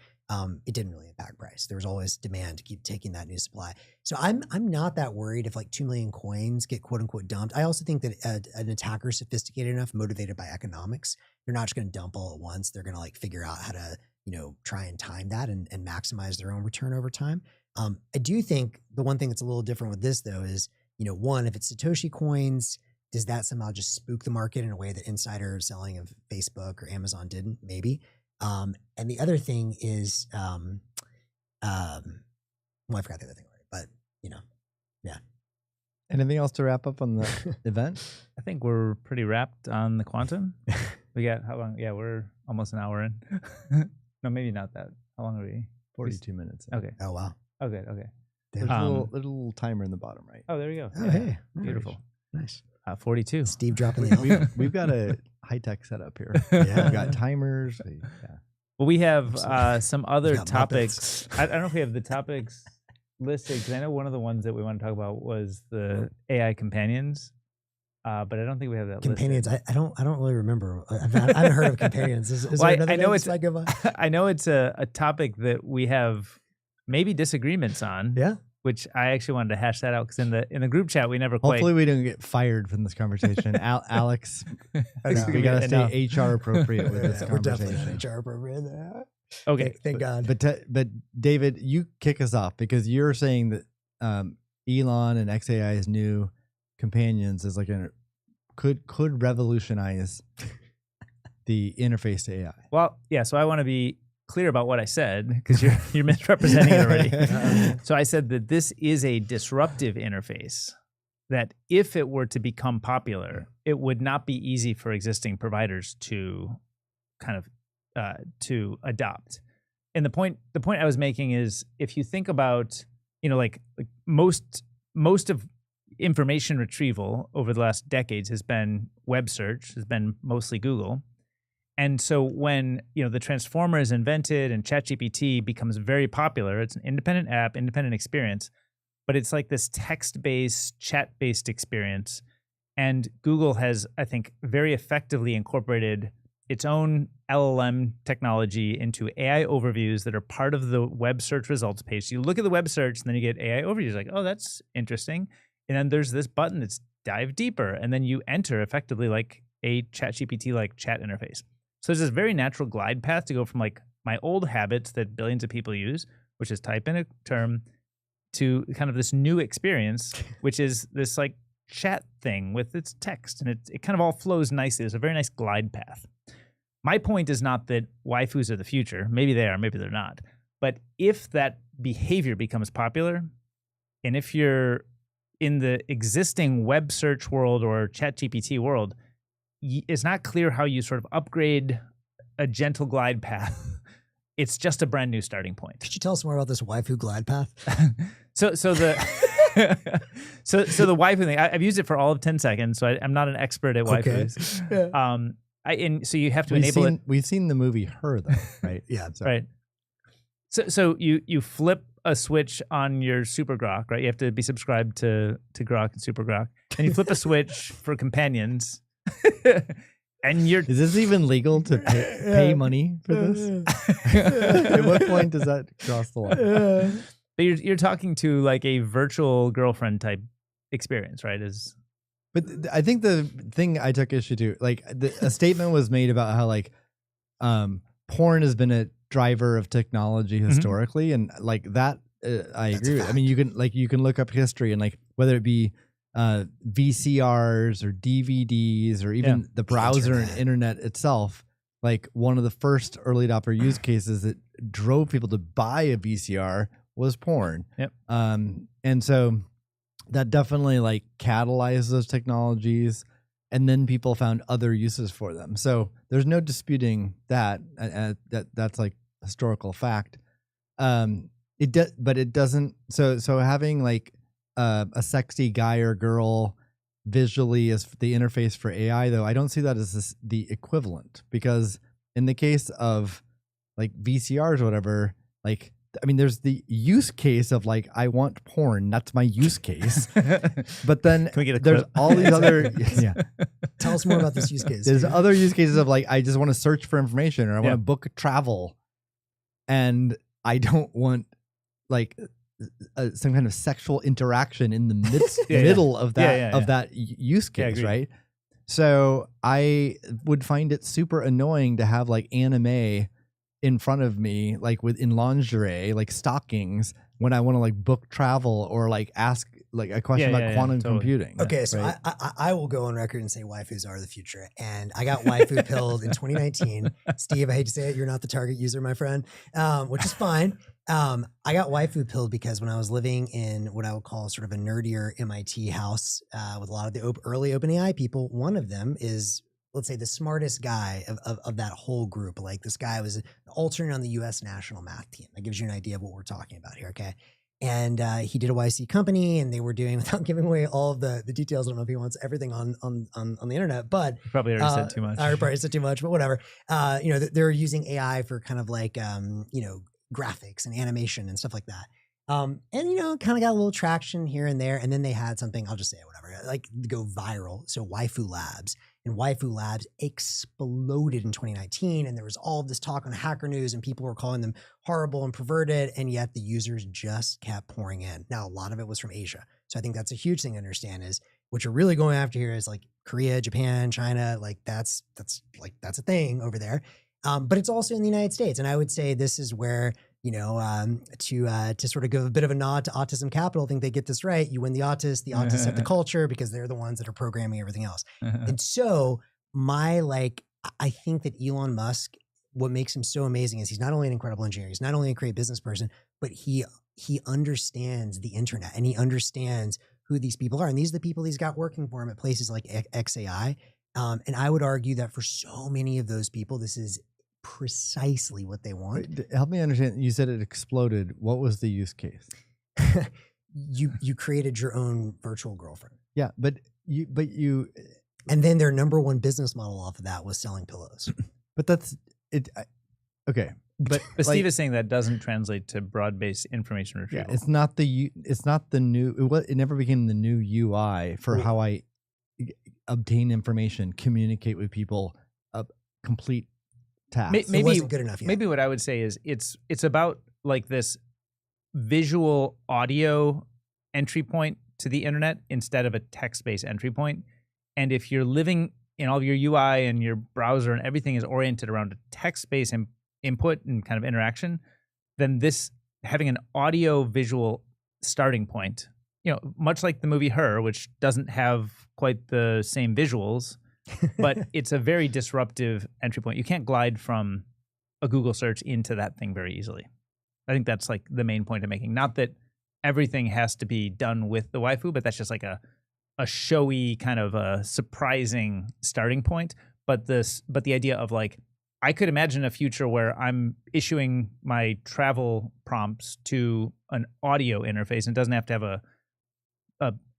it didn't really impact price. There was always demand to keep taking that new supply. So I'm not that worried if like 2 million coins get quote unquote dumped. I also think that an attacker sophisticated enough, motivated by economics, they're not just going to dump all at once. They're going to like figure out how to, try and time that and maximize their own return over time. I do think the one thing that's a little different with this though is, one, if it's Satoshi coins, does that somehow just spook the market in a way that insider selling of Facebook or Amazon didn't? Maybe. And the other thing is, well, I forgot the other thing, but yeah. Anything else to wrap up on the event? I think we're pretty wrapped on the quantum. We got how long? Yeah, we're almost an hour in. No, maybe not that. How long are we? 42 minutes. Okay. Oh, wow. Oh, good. Okay. There's a little timer in the bottom right. Oh, there we go. Oh, Yeah. hey. Beautiful. Nice. 42. Steve dropping the We've got a high-tech setup here. Yeah. We've got timers. Well, we have some other got topics. I don't know if we have the topics listed, because I know one of the ones that we want to talk about was the AI companions, but I don't think we have that companions. listed. I don't really remember. I haven't heard of companions. Is Well, there another I know name it's I go by? I know it's a topic that we have maybe disagreements on. Yeah. Which I actually wanted to hash that out, because in the group chat we never quite. Hopefully we don't get fired from this conversation. Alex, I know. we got to Enough. stay HR appropriate with this We're definitely conversation. not HR appropriate there. Okay. Thank God. But David, you kick us off, because you're saying that Elon and XAI's new companions is like could revolutionize the interface to AI. Well, yeah. So I want to be clear about what I said, because you're misrepresenting it already. So I said that this is a disruptive interface, that if it were to become popular, it would not be easy for existing providers to kind of to adopt. And the point I was making is, if you think about, like most of information retrieval over the last decades has been web search, has been mostly Google. And so when, the Transformer is invented and ChatGPT becomes very popular, it's an independent app, independent experience, but it's like this text-based, chat-based experience. And Google has, I think, very effectively incorporated its own LLM technology into AI overviews that are part of the web search results page. So you look at the web search and then you get AI overviews, like, oh, that's interesting. And then there's this button that's dive deeper. And then you enter effectively like a ChatGPT-like chat interface. So there's this very natural glide path to go from like my old habits that billions of people use, which is type in a term, to kind of this new experience, which is this like chat thing with its text, and it kind of all flows nicely. There's a very nice glide path. My point is not that waifus are the future. Maybe they are, maybe they're not. But if that behavior becomes popular, and if you're in the existing web search world or ChatGPT world, it's not clear how you sort of upgrade a gentle glide path. It's just a brand new starting point. Could you tell us more about this waifu glide path? So the so the waifu thing, I've used it for all of 10 seconds, so I'm not an expert at waifus. Okay. And so you have to enable it. We've seen the movie Her, though, right? Yeah. So. Right. So you flip a switch on your Super Grok, right? You have to be subscribed to Grok and Super Grok. And you flip a switch for companions. And Is this even legal to pay money for this? At what point does that cross the line? But you're talking to like a virtual girlfriend type experience, right? But I think the thing I took issue to, like, a statement was made about how like porn has been a driver of technology historically, and like that I agree with. I mean, you can look up history, and like whether it be VCRs or DVDs or even the browser and internet itself, like one of the first early adopter use cases that drove people to buy a VCR was porn. Yep. And so that definitely like catalyzed those technologies, and then people found other uses for them. So there's no disputing that. That's like historical fact. But it doesn't. So having like a sexy guy or girl visually as the interface for AI, though, I don't see that as the equivalent, because in the case of like VCRs or whatever, like, I mean, there's the use case of like, I want porn. That's my use case. But then there's all these other, Tell us more about this use case. There's other use cases of like, I just want to search for information, or I want to book travel, and I don't want like some kind of sexual interaction in the middle of that use case, right? So I would find it super annoying to have like anime in front of me, like in lingerie, like stockings, when I want to like book travel or like ask like a question about quantum computing. Okay, so right? I will go on record and say waifus are the future, and I got waifu pilled in 2019. Steve, I hate to say it, you're not the target user, my friend, which is fine. I got waifu pilled because when I was living in what I would call sort of a nerdier MIT house with a lot of the early OpenAI people, one of them is, let's say, the smartest guy of that whole group. Like, this guy was an alternate on the US national math team. That gives you an idea of what we're talking about here, okay? And he did a YC company, and they were doing, without giving away all of the details, I don't know if he wants everything on the internet, but you probably already said too much. I probably said too much, but whatever. They're using AI for kind of like graphics and animation and stuff like that. And kind of got a little traction here and there. And then they had something, I'll just say it, whatever, like go viral. So Waifu Labs, and Waifu Labs exploded in 2019. And there was all of this talk on Hacker News, and people were calling them horrible and perverted. And yet the users just kept pouring in. Now, a lot of it was from Asia. So I think that's a huge thing to understand, is what you're really going after here is like Korea, Japan, China, like that's a thing over there. But it's also in the United States. And I would say this is where, to sort of give a bit of a nod to Autism Capital, I think they get this right. You win the autists have the culture, because they're the ones that are programming everything else. And so I think that Elon Musk, what makes him so amazing is he's not only an incredible engineer, he's not only a great business person, but he understands the internet, and he understands who these people are. And these are the people he's got working for him at places like XAI. And I would argue that for so many of those people, this is precisely what they want. Wait, help me understand. You said it exploded. What was the use case? You created your own virtual girlfriend. Yeah, but you, and then their number one business model off of that was selling pillows. But that's it. Okay, but Steve is saying that doesn't translate to broad-based information retrieval. Yeah, it's not the new. It never became the new UI for how I obtain information, communicate with people, complete tasks. Maybe it wasn't good enough yet. Maybe what I would say is it's about like this visual audio entry point to the internet instead of a text-based entry point. And if you're living in all of your UI and your browser and everything is oriented around a text-based input and kind of interaction, then this having an audio visual starting point, much like the movie Her, which doesn't have quite the same visuals, but it's a very disruptive entry point. You can't glide from a Google search into that thing very easily. I think that's like the main point I'm making. Not that everything has to be done with the waifu, but that's just like a showy kind of a surprising starting point. But the idea of like, I could imagine a future where I'm issuing my travel prompts to an audio interface and it doesn't have to have a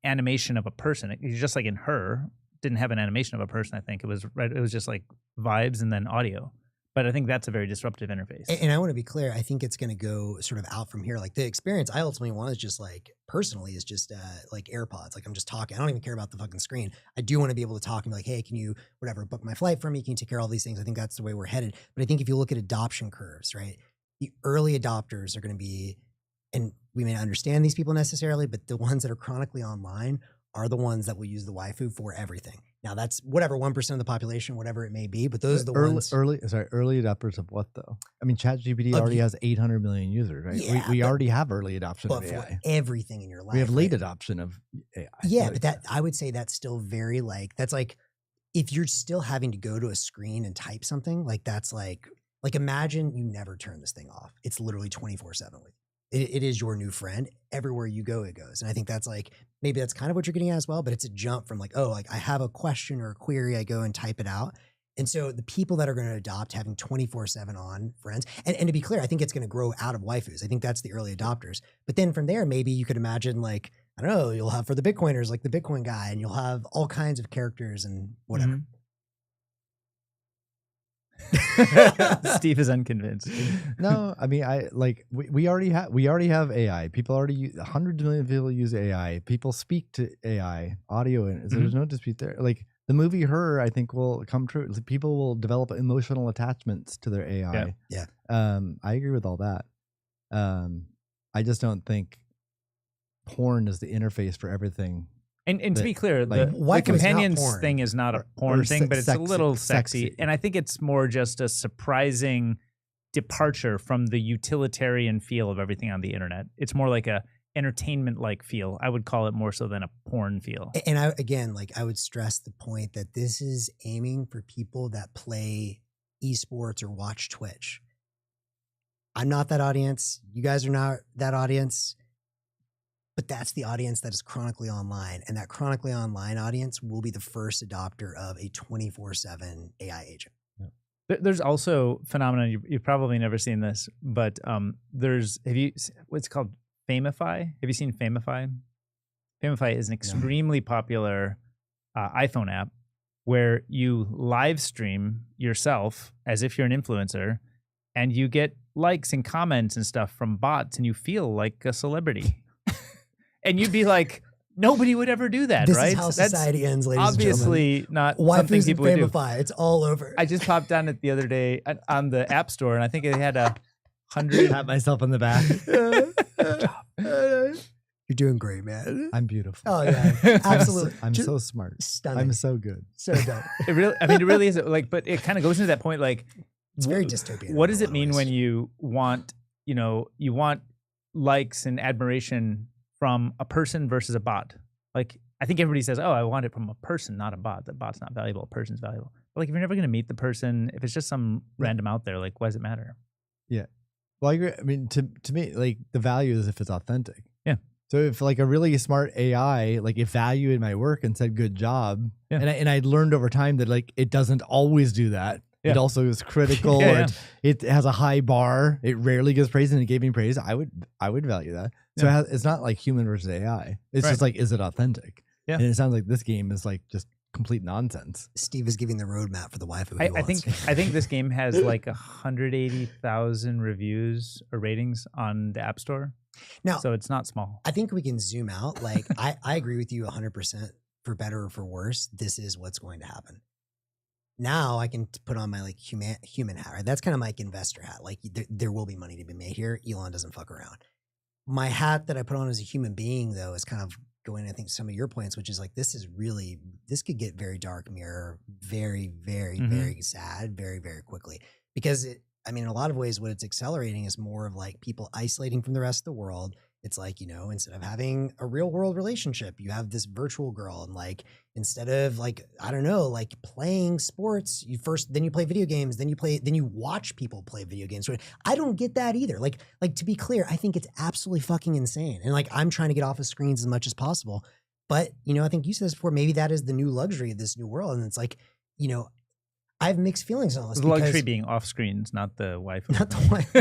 animation of a person. It's just like in Her, didn't have an animation of a person. I think it was just like vibes and then audio. But I think that's a very disruptive interface. And I want to be clear. I think it's going to go sort of out from here. Like the experience I ultimately want is just like personally is just like AirPods. Like I'm just talking. I don't even care about the fucking screen. I do want to be able to talk and be like, hey, can you whatever book my flight for me? Can you take care of all these things? I think that's the way we're headed. But I think if you look at adoption curves, right, the early adopters are going to be, and we may not understand these people necessarily, but the ones that are chronically online are the ones that will use the waifu for everything. Now that's whatever 1% of the population, whatever it may be, but those are the ones. Early adopters of what though? I mean, ChatGPT already has 800 million users, right? Yeah, we already have early adoption but of for AI. everything in your life. We have late adoption of AI. Yeah, but that I would say that's still very like that's like if you're still having to go to a screen and type something, like that's like imagine you never turn this thing off. It's literally 24/7 with you. It is your new friend. Everywhere you go, it goes. And I think that's like, maybe that's kind of what you're getting at as well, but it's a jump from like, oh, like I have a question or a query, I go and type it out. And so the people that are going to adopt having 24/7 on friends, and to be clear, I think it's going to grow out of waifus. I think that's the early adopters. But then from there, maybe you could imagine like, I don't know, you'll have for the Bitcoiners, like the Bitcoin guy, and you'll have all kinds of characters and whatever. Mm-hmm. Steve is unconvinced. No, I mean, we already have AI. People already use, hundreds of millions of people use AI. People speak to AI audio, and so there's no dispute there. Like the movie Her, I think will come true. People will develop emotional attachments to their AI. Yeah. I agree with all that. I just don't think porn is the interface for everything. And to be clear, like, the companions thing is not a porn thing, but it's a little sexy. And I think it's more just a surprising departure from the utilitarian feel of everything on the internet. It's more like a entertainment-like feel. I would call it more so than a porn feel. And I would stress the point that this is aiming for people that play esports or watch Twitch. I'm not that audience. You guys are not that audience. But that's the audience that is chronically online. And that chronically online audience will be the first adopter of a 24/7 AI agent. There's also phenomenon, you've probably never seen this, but what's it called? Famify? Have you seen Famify? Famify is an extremely popular iPhone app where you live stream yourself as if you're an influencer and you get likes and comments and stuff from bots and you feel like a celebrity. And you'd be like, nobody would ever do that, this right? This is how society ends, ladies obviously and not waifus something people would do. It's all over. I just popped on it the other day on the App Store, and I think it had 100. Pat myself on the back. You're doing great, man. I'm beautiful. Oh yeah, absolutely. I'm so smart. Stunning. I'm so good. So dope. It really is like, but it kind of goes into that point, like it's very dystopian. What does it mean when you want likes and admiration from a person versus a bot? Like, I think everybody says, oh, I want it from a person, not a bot. The bot's not valuable. A person's valuable. But like, if you're never going to meet the person, if it's just some random out there, like, why does it matter? Yeah. Well, I agree. I mean, to me, like, the value is if it's authentic. Yeah. So if like a really smart AI, like evaluated my work and said, good job. Yeah. And I learned over time that like, it doesn't always do that. Yeah. It also is critical. Yeah. It has a high bar. It rarely gives praise, and it gave me praise. I would value that. So it's not like human versus AI. It's just like, is it authentic? Yeah. And it sounds like this game is like just complete nonsense. Steve is giving the roadmap for the waifu. I think this game has like 180,000 reviews or ratings on the App Store. Now, so it's not small. I think we can zoom out. Like I agree with you 100%. For better or for worse, this is what's going to happen. Now I can put on my like human hat, right? That's kind of my investor hat. Like there will be money to be made here. Elon doesn't fuck around. My hat that I put on as a human being, though, is kind of going, I think, some of your points, which is like, this could get very dark mirror, very, very, very sad, very, very quickly. Because I mean, in a lot of ways, what it's accelerating is more of like people isolating from the rest of the world. It's like, instead of having a real world relationship, you have this virtual girl. And like, instead of like, I don't know, like playing sports, then you play video games, then you watch people play video games. I don't get that either. Like to be clear, I think it's absolutely fucking insane. And like, I'm trying to get off of screens as much as possible. But, I think you said this before, maybe that is the new luxury of this new world. And it's like, I have mixed feelings on this. The luxury being off screens, not the wife. Not the wife.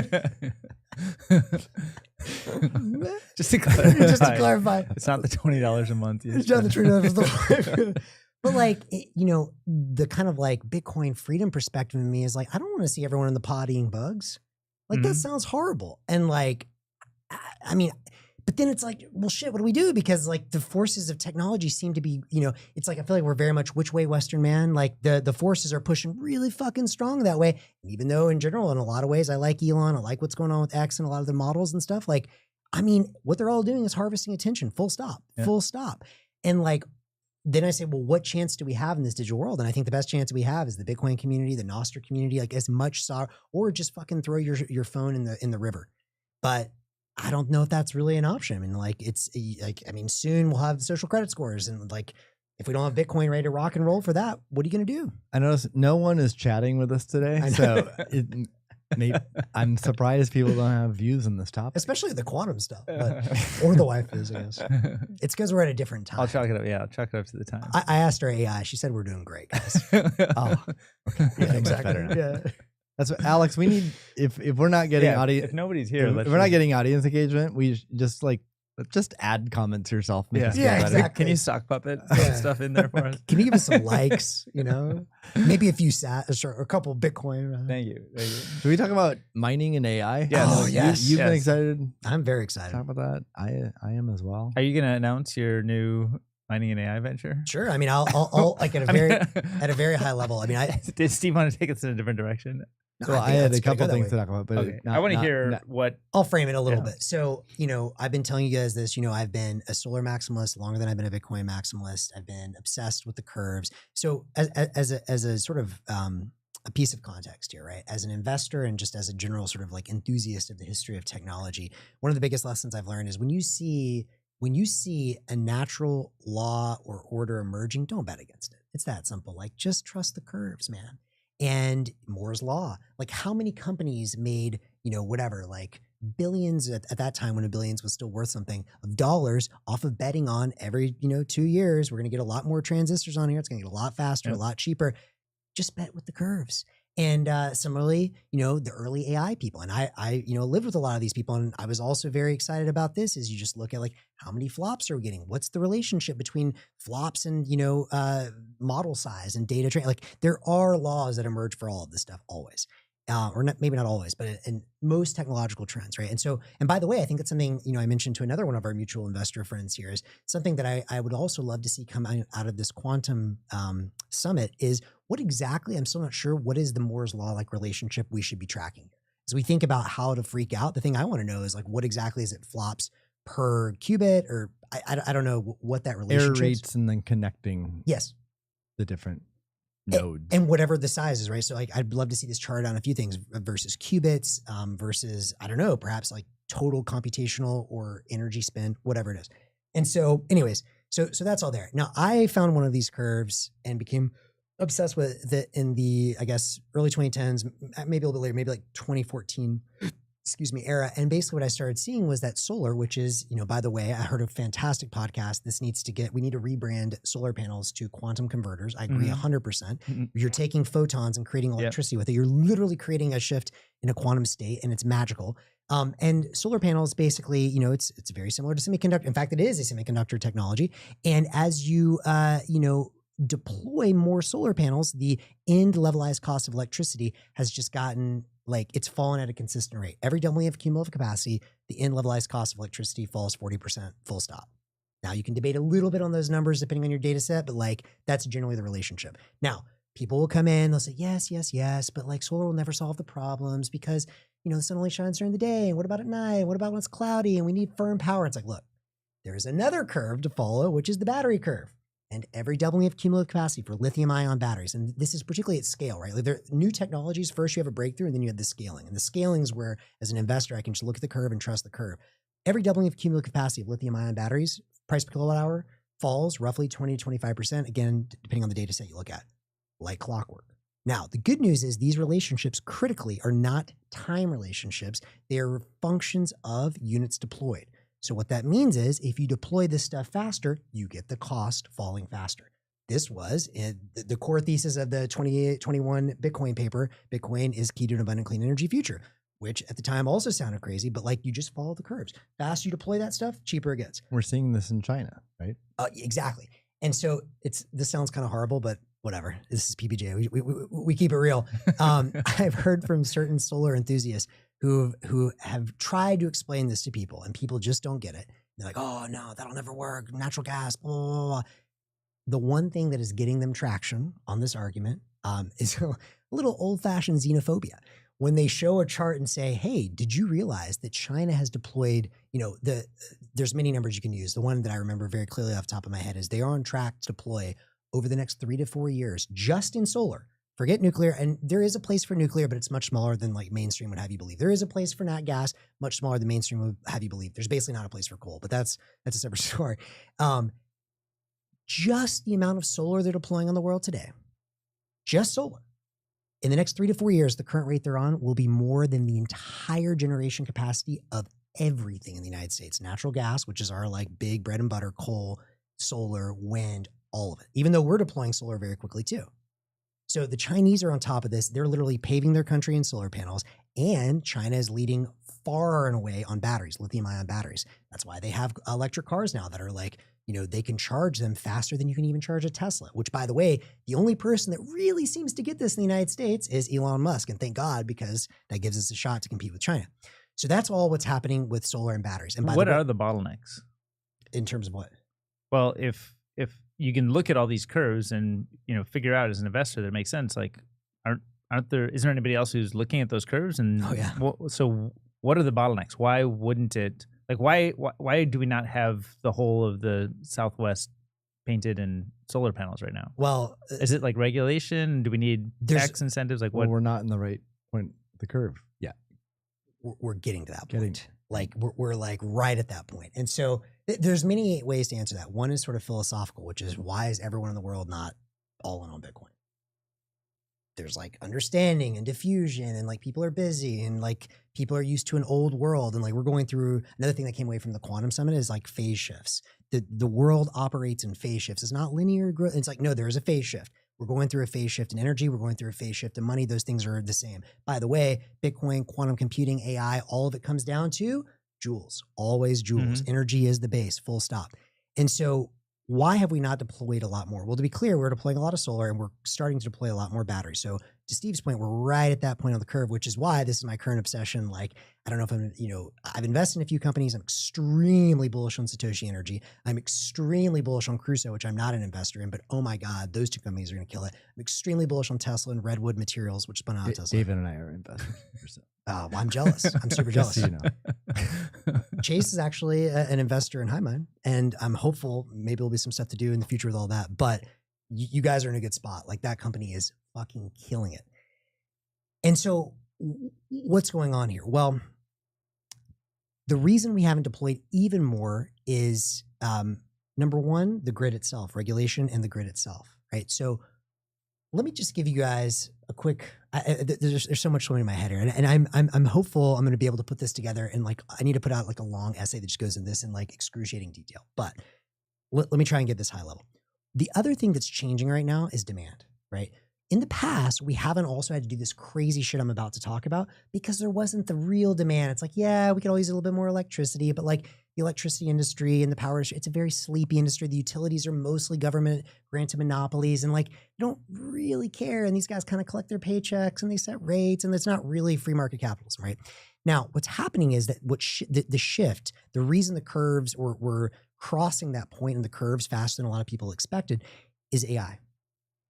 Just to clarify. Just to clarify. It's not the $20 a month. It's not the $20 But like, the kind of like Bitcoin freedom perspective in me is like, I don't want to see everyone in the pod eating bugs. Like that sounds horrible. And like, I mean, but then it's like, well, shit, what do we do? Because like the forces of technology seem to be, it's like, I feel like we're very much which way Western man. Like the forces are pushing really fucking strong that way. And even though in general, in a lot of ways, I like Elon, I like what's going on with X and a lot of the models and stuff. Like, I mean, what they're all doing is harvesting attention, full stop. And like, then I say, well, what chance do we have in this digital world? And I think the best chance we have is the Bitcoin community, the Nostr community, like as much or just fucking throw your phone in the river. But I don't know if that's really an option. I mean, like it's like, I mean, soon we'll have social credit scores, and like, if we don't have Bitcoin ready to rock and roll for that, what are you going to do? I notice no one is chatting with us today, so I'm surprised people don't have views on this topic, especially the quantum stuff, or the wife is, I guess. It's because we're at a different time. I'll chalk it up. Yeah, I'll chalk it up to the time. I asked her AI. She said we're doing great, guys. Oh, okay. Yeah, exactly. Yeah. That's what, Alex, we need, if we're not getting audience, if nobody's here, if we're not getting audience engagement, we just add comments yourself. Yeah, exactly. Can you sock puppet stuff in there for us? Can you give us some likes, maybe a few or a couple Bitcoin. Thank you. Should we talk about mining and AI? Yes. Oh, yes. You've been excited. I'm very excited. Talk about that. I am as well. Are you going to announce your new mining and AI venture? Sure. I mean, I'll like at a very high level. I mean, did Steve want to take us in a different direction? No, I had a couple things to talk about, but okay. I want to hear what. I'll frame it a little bit. So, I've been telling you guys this, I've been a solar maximalist longer than I've been a Bitcoin maximalist. I've been obsessed with the curves. So as a sort of a piece of context here, right? As an investor and just as a general sort of like enthusiast of the history of technology, one of the biggest lessons I've learned is when you see a natural law or order emerging, don't bet against it. It's that simple. Like, just trust the curves, man. And Moore's law, like how many companies made, whatever, like billions at that time when a billions was still worth something of dollars off of betting on every, 2 years, we're going to get a lot more transistors on here. It's going to get a lot faster, a lot cheaper. Just bet with the curves. And similarly, the early AI people, and I lived with a lot of these people, and I was also very excited about this. Is you just look at like how many flops are we getting? What's the relationship between flops and model size and data train? Like there are laws that emerge for all of this stuff always, or not, maybe not always, but in most technological trends, right? And so, and by the way, I think that's something I mentioned to another one of our mutual investor friends here is something that I would also love to see come out of this quantum summit is. What exactly, I'm still not sure, what is the Moore's law like relationship we should be tracking? As we think about how to freak out, the thing I want to know is like, what exactly is it flops per qubit, or I don't know what that relationship is. Error rates and then connecting the different nodes. And whatever the size is, right? So like, I'd love to see this chart on a few things versus qubits versus, I don't know, perhaps like total computational or energy spend, whatever it is. And so anyways, so that's all there. Now I found one of these curves and became obsessed with it in the, I guess, early 2010s, maybe a little bit later, maybe like 2014, era. And basically what I started seeing was that solar, which is, by the way, I heard a fantastic podcast. We need to rebrand solar panels to quantum converters. I agree 100%. You're taking photons and creating electricity with it. You're literally creating a shift in a quantum state, and it's magical. And solar panels, basically, it's very similar to semiconductor. In fact, it is a semiconductor technology. And as you, deploy more solar panels, the end levelized cost of electricity has just gotten it's fallen at a consistent rate. Every doubling of cumulative capacity, the end levelized cost of electricity falls 40%, full stop. Now you can debate a little bit on those numbers depending on your data set, but that's generally the relationship. Now people will come in, they'll say, yes, but solar will never solve the problems because, the sun only shines during the day. And what about at night? What about when it's cloudy and we need firm power? It's like, look, there's another curve to follow, which is the battery curve. and every doubling of cumulative capacity for lithium ion batteries, and this is particularly at scale, right? Like there are new technologies. First, you have a breakthrough, and then you have the scaling. And the scaling is where, as an investor, I can just look at the curve and trust the curve. Every doubling of cumulative capacity of lithium ion batteries, price per kilowatt hour falls roughly 20 to 25%, again, depending on the data set you look at, like clockwork. Now, the good news is these relationships critically are not time relationships. They are functions of units deployed. So what that means is if you deploy this stuff faster, you get the cost falling faster. This was the core thesis of the 2021 Bitcoin paper. Bitcoin is key to an abundant clean energy future, which at the time also sounded crazy, but like you just follow the curves. Faster you deploy that stuff, cheaper it gets. We're seeing this in China, right? Exactly. And so this sounds kind of horrible, but whatever. This is PBJ. We keep it real. I've heard from certain solar enthusiasts who have tried to explain this to people, and people just don't get it. They're like, oh no, that'll never work. Natural gas, blah, blah, blah, blah. The one thing that is getting them traction on this argument is a little old-fashioned xenophobia. When they show a chart and say, hey, did you realize that China has deployed, there's many numbers you can use. The one that I remember very clearly off the top of my head is they are on track to deploy over the next 3 to 4 years just in solar. Forget nuclear, and there is a place for nuclear, but it's much smaller than like mainstream would have you believe. There is a place for nat gas, much smaller than mainstream would have you believe. There's basically not a place for coal, but that's a separate story. Just the amount of solar they're deploying on the world today, just solar, in the next 3 to 4 years, the current rate they're on will be more than the entire generation capacity of everything in the United States. Natural gas, which is our like big bread and butter, coal, solar, wind, all of it, even though we're deploying solar very quickly too. So the Chinese are on top of this. They're literally paving their country in solar panels, and China is leading far and away on batteries, lithium ion batteries. That's why they have electric cars now that are like, they can charge them faster than you can even charge a Tesla, which, by the way, the only person that really seems to get this in the United States is Elon Musk. And thank God, because that gives us a shot to compete with China. So that's all what's happening with solar and batteries. And what are the bottlenecks? In terms of what? Well, if you can look at all these curves and figure out as an investor that it makes sense, like isn't there anybody else who's looking at those curves? And oh yeah. So what are the bottlenecks? Why wouldn't it, like why do we not have the whole of the Southwest painted in solar panels right now? Well, is it like regulation? Do we need tax incentives? Like what? We're not in the right point of the curve yet. We're getting to that point. Like we're like right at that point. And so there's many ways to answer that. One is sort of philosophical, which is why is everyone in the world not all in on Bitcoin? There's like understanding and diffusion, and like people are busy, and like people are used to an old world, and like we're going through another thing that came away from the quantum summit is like phase shifts. The world operates in phase shifts. It's not linear growth. It's like, no, there is a phase shift. We're going through a phase shift in energy. We're going through a phase shift in money. Those things are the same. By the way, Bitcoin, quantum computing, AI, all of it comes down to joules, always joules. Mm-hmm. Energy is the base, full stop. And so why have we not deployed a lot more? Well, to be clear, we're deploying a lot of solar, and we're starting to deploy a lot more batteries. So to Steve's point, we're right at that point on the curve, which is why this is my current obsession. Like, I don't know if I've invested in a few companies. I'm extremely bullish on Satoshi Energy. I'm extremely bullish on Crusoe, which I'm not an investor in, but oh my God, those two companies are going to kill it. I'm extremely bullish on Tesla and Redwood Materials, which spun out of Tesla. David and I are investors. Well, I'm jealous. I'm super jealous. Just so you know. Chase is actually an investor in Highmine, and I'm hopeful maybe there'll be some stuff to do in the future with all that. But you guys are in a good spot. Like that company is fucking killing it. And so what's going on here? Well, the reason we haven't deployed even more is number one, the grid itself, regulation and the grid itself, right? So let me just give you guys a quick. There's so much going in my head here, and I'm hopeful I'm going to be able to put this together. And like I need to put out like a long essay that just goes in this in like excruciating detail. But let me try and get this high level. The other thing that's changing right now is demand, right? In the past, we haven't also had to do this crazy shit I'm about to talk about because there wasn't the real demand. It's like, yeah, we could always use a little bit more electricity, but like the electricity industry and the power industry, it's a very sleepy industry. The utilities are mostly government granted monopolies, and like they don't really care. And these guys kind of collect their paychecks and they set rates, and it's not really free market capitalism, right? Now, what's happening is that the shift, the reason the curves were crossing that point in the curves faster than a lot of people expected is AI.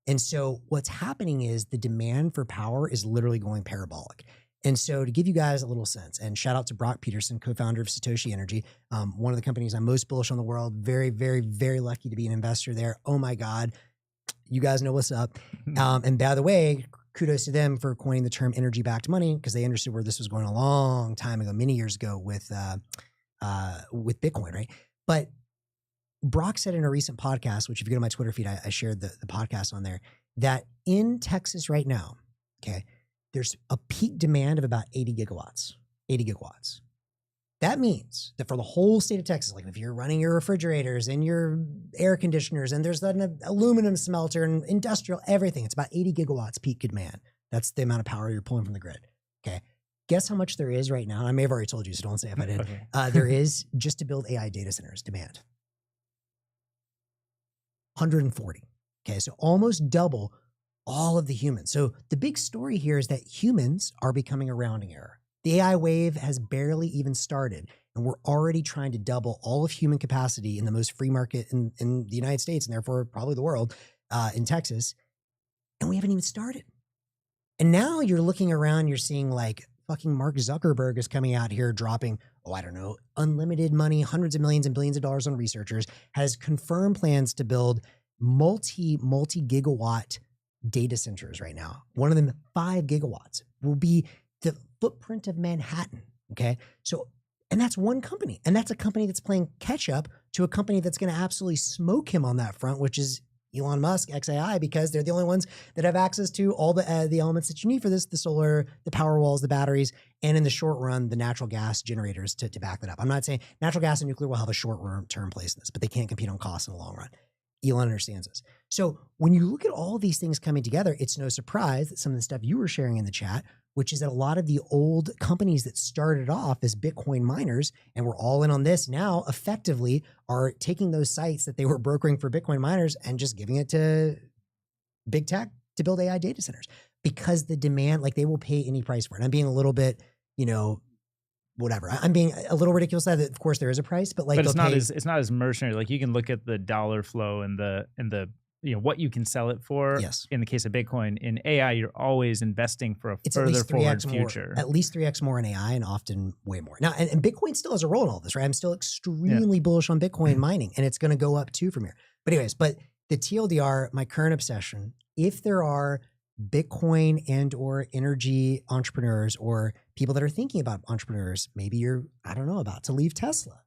And so what's happening is the demand for power is literally going parabolic. And so to give you guys a little sense, and shout out to Brock Peterson, co-founder of Satoshi Energy, one of the companies I'm most bullish on the world. Very, very, very lucky to be an investor there. Oh my God, you guys know what's up. And by the way, kudos to them for coining the term energy-backed money, because they understood where this was going a long time ago, many years ago with Bitcoin, right? But Brock said in a recent podcast, which if you go to my Twitter feed, I shared the podcast on there, that in Texas right now, okay, there's a peak demand of about 80 gigawatts. That means that for the whole state of Texas, like if you're running your refrigerators and your air conditioners, and there's an aluminum smelter and industrial, everything, it's about 80 gigawatts peak demand. That's the amount of power you're pulling from the grid. Okay. Guess how much there is right now? I may have already told you, so don't say if I did. Okay. There is, just to build AI data centers, demand 140. Okay. So almost double all of the humans. So the big story here is that humans are becoming a rounding error. The AI wave has barely even started, and we're already trying to double all of human capacity in the most free market in the United States, and therefore probably the world, in Texas. And we haven't even started. And now you're looking around, you're seeing like fucking Mark Zuckerberg is coming out here dropping, I don't know, unlimited money, hundreds of millions and billions of dollars on researchers, has confirmed plans to build multi-gigawatt data centers right now. One of them, 5 gigawatts, will be the footprint of Manhattan. Okay. So, and that's one company. And that's a company that's playing catch up to a company that's going to absolutely smoke him on that front, which is Elon Musk, XAI, because they're the only ones that have access to all the elements that you need for this, the solar, the power walls, the batteries, and in the short run, the natural gas generators to back that up. I'm not saying natural gas and nuclear will have a short-term place in this, but they can't compete on cost in the long run. Elon understands this. So when you look at all these things coming together, it's no surprise that some of the stuff you were sharing in the chat, which is that a lot of the old companies that started off as Bitcoin miners and were all in on this now effectively are taking those sites that they were brokering for Bitcoin miners and just giving it to big tech to build AI data centers, because the demand, like they will pay any price for it. I'm being a little bit, whatever. I'm being a little ridiculous that of course there is a price, but like, but it's not as mercenary. Like you can look at the dollar flow and the what you can sell it for. Yes. In the case of Bitcoin, in AI, you're always investing for a further forward future. At least 3x more in AI, and often way more. Now, and Bitcoin still has a role in all this, right? I'm still extremely bullish on Bitcoin mining, and it's going to go up too from here. But anyways, the TLDR, my current obsession, if there are Bitcoin and or energy entrepreneurs or people that are thinking about entrepreneurs, maybe you're, about to leave Tesla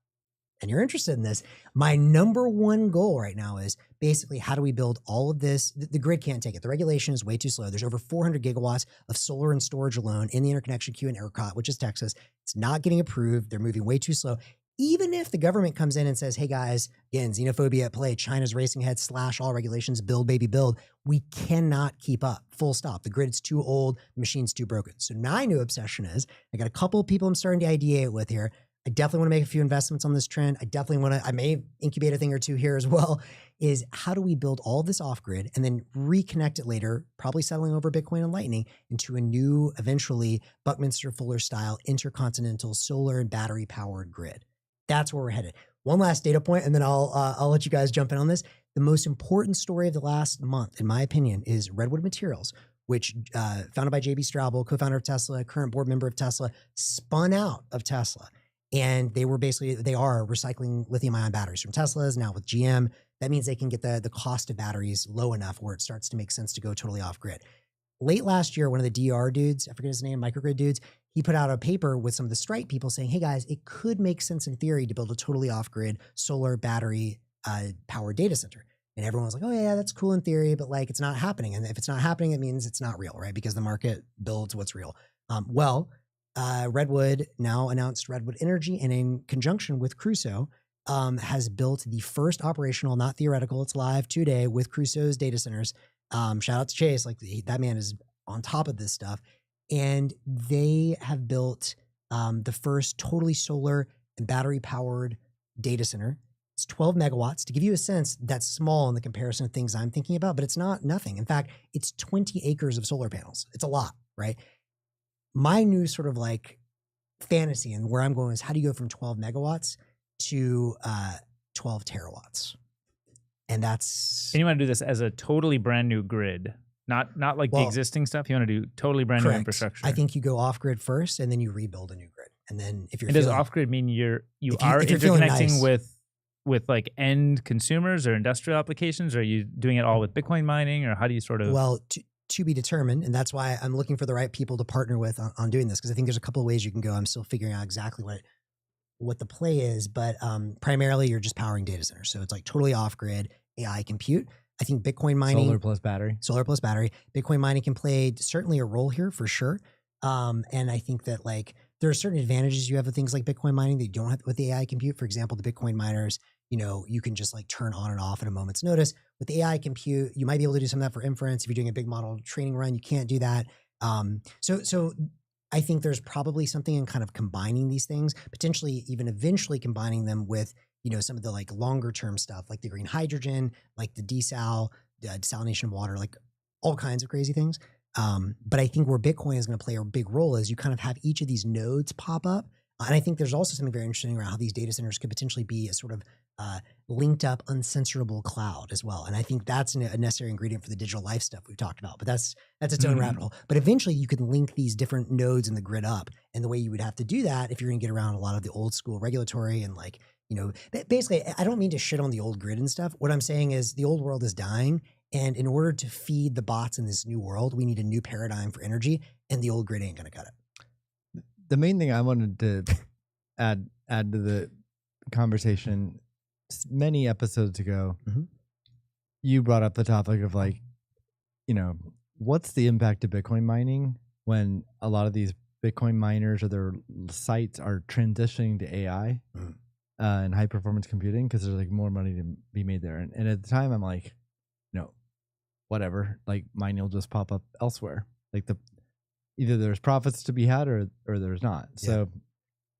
and you're interested in this, my number one goal right now is basically how do we build all of this? The grid can't take it. The regulation is way too slow. There's over 400 gigawatts of solar and storage alone in the interconnection queue in ERCOT, which is Texas. It's not getting approved. They're moving way too slow. Even if the government comes in and says, hey guys, again, xenophobia at play, China's racing ahead, slash all regulations, build, baby, build, we cannot keep up, full stop. The grid's too old, the machine's too broken. So my new obsession is, I got a couple of people I'm starting to ideate with here. I definitely want to make a few investments on this trend. I may incubate a thing or two here as well, is how do we build all of this off grid and then reconnect it later, probably settling over Bitcoin and Lightning, into a new, eventually Buckminster Fuller style intercontinental solar and battery powered grid. That's where we're headed. One last data point, and then I'll let you guys jump in on this. The most important story of the last month, in my opinion, is Redwood Materials, which founded by JB Straubel, co-founder of Tesla, current board member of Tesla, spun out of Tesla. And they are recycling lithium-ion batteries from Teslas, now with GM. That means they can get the cost of batteries low enough where it starts to make sense to go totally off-grid. Late last year, one of the DR dudes, I forget his name, microgrid dudes, he put out a paper with some of the Stripe people saying, hey guys, it could make sense in theory to build a totally off-grid solar battery powered data center. And everyone was like, oh yeah, that's cool in theory, but like it's not happening. And if it's not happening, it means it's not real, right? Because the market builds what's real. Redwood now announced Redwood Energy, and in conjunction with Crusoe, has built the first operational, not theoretical, it's live today with Crusoe's data centers. Shout out to Chase, that man is on top of this stuff. And they have built the first totally solar and battery powered data center. It's 12 megawatts. To give you a sense, that's small in the comparison of things I'm thinking about, but it's not nothing. In fact, it's 20 acres of solar panels. It's a lot, right? My new sort of fantasy and where I'm going is how do you go from 12 megawatts to 12 terawatts? And you want to do this as a totally brand new grid. Not like the Well, existing stuff. You want to do totally brand new correct. infrastructure. I think you go off grid first, and then you rebuild a new grid. And then if you're And does feeling, off grid mean you if are you're feeling interconnecting nice, with like end consumers or industrial applications? Or are you doing it all with Bitcoin mining, or how do you sort of? well, to be determined, and that's why I'm looking for the right people to partner with on doing this, because I think there's a couple of ways you can go. I'm still figuring out exactly what the play is, but primarily you're just powering data centers, so it's like totally off grid AI compute. I think Bitcoin mining, Solar plus battery. Bitcoin mining can play certainly a role here for sure. And I think that like there are certain advantages you have with things like Bitcoin mining that you don't have with the AI compute. For example, the Bitcoin miners, you can just like turn on and off at a moment's notice. With the AI compute, you might be able to do some of that for inference. If you're doing a big model training run, you can't do that. So I think there's probably something in kind of combining these things, potentially even eventually combining them with some of the like longer term stuff, like the green hydrogen, like the desalination of water, like all kinds of crazy things. But I think where Bitcoin is going to play a big role is you kind of have each of these nodes pop up. And I think there's also something very interesting around how these data centers could potentially be a sort of linked up, uncensorable cloud as well. And I think that's a necessary ingredient for the digital life stuff we've talked about. But that's its own rabbit hole. But eventually you can link these different nodes in the grid up. And the way you would have to do that, if you're going to get around a lot of the old school regulatory and like, basically, I don't mean to shit on the old grid and stuff. What I'm saying is the old world is dying. And in order to feed the bots in this new world, we need a new paradigm for energy, and the old grid ain't going to cut it. The main thing I wanted to add to the conversation, many episodes ago, you brought up the topic of like, what's the impact of Bitcoin mining when a lot of these Bitcoin miners or their sites are transitioning to AI and high performance computing, because there's like more money to be made there. And at the time, I'm like, whatever, like mining will just pop up elsewhere. Like either there's profits to be had or there's not. Yeah. So,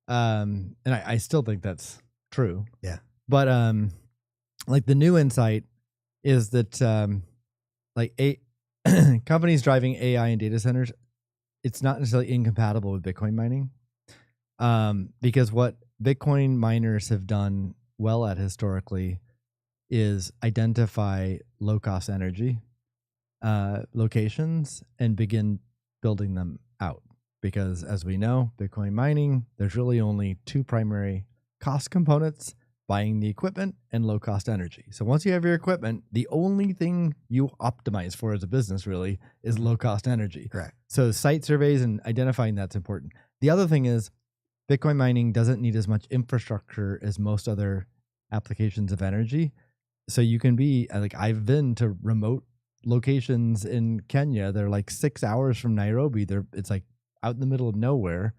and I still think that's true. Yeah. But like the new insight is that like companies driving AI in data centers, it's not necessarily incompatible with Bitcoin mining, because what Bitcoin miners have done well at historically is identify low cost energy locations and begin building them out. Because as we know, Bitcoin mining, there's really only two primary cost components: buying the equipment and low cost energy. So once you have your equipment, the only thing you optimize for as a business really is low cost energy. Correct. So site surveys and identifying that's important. The other thing is Bitcoin mining doesn't need as much infrastructure as most other applications of energy. So you can be like, I've been to remote locations in Kenya. They're like 6 hours from Nairobi. It's like out in the middle of nowhere,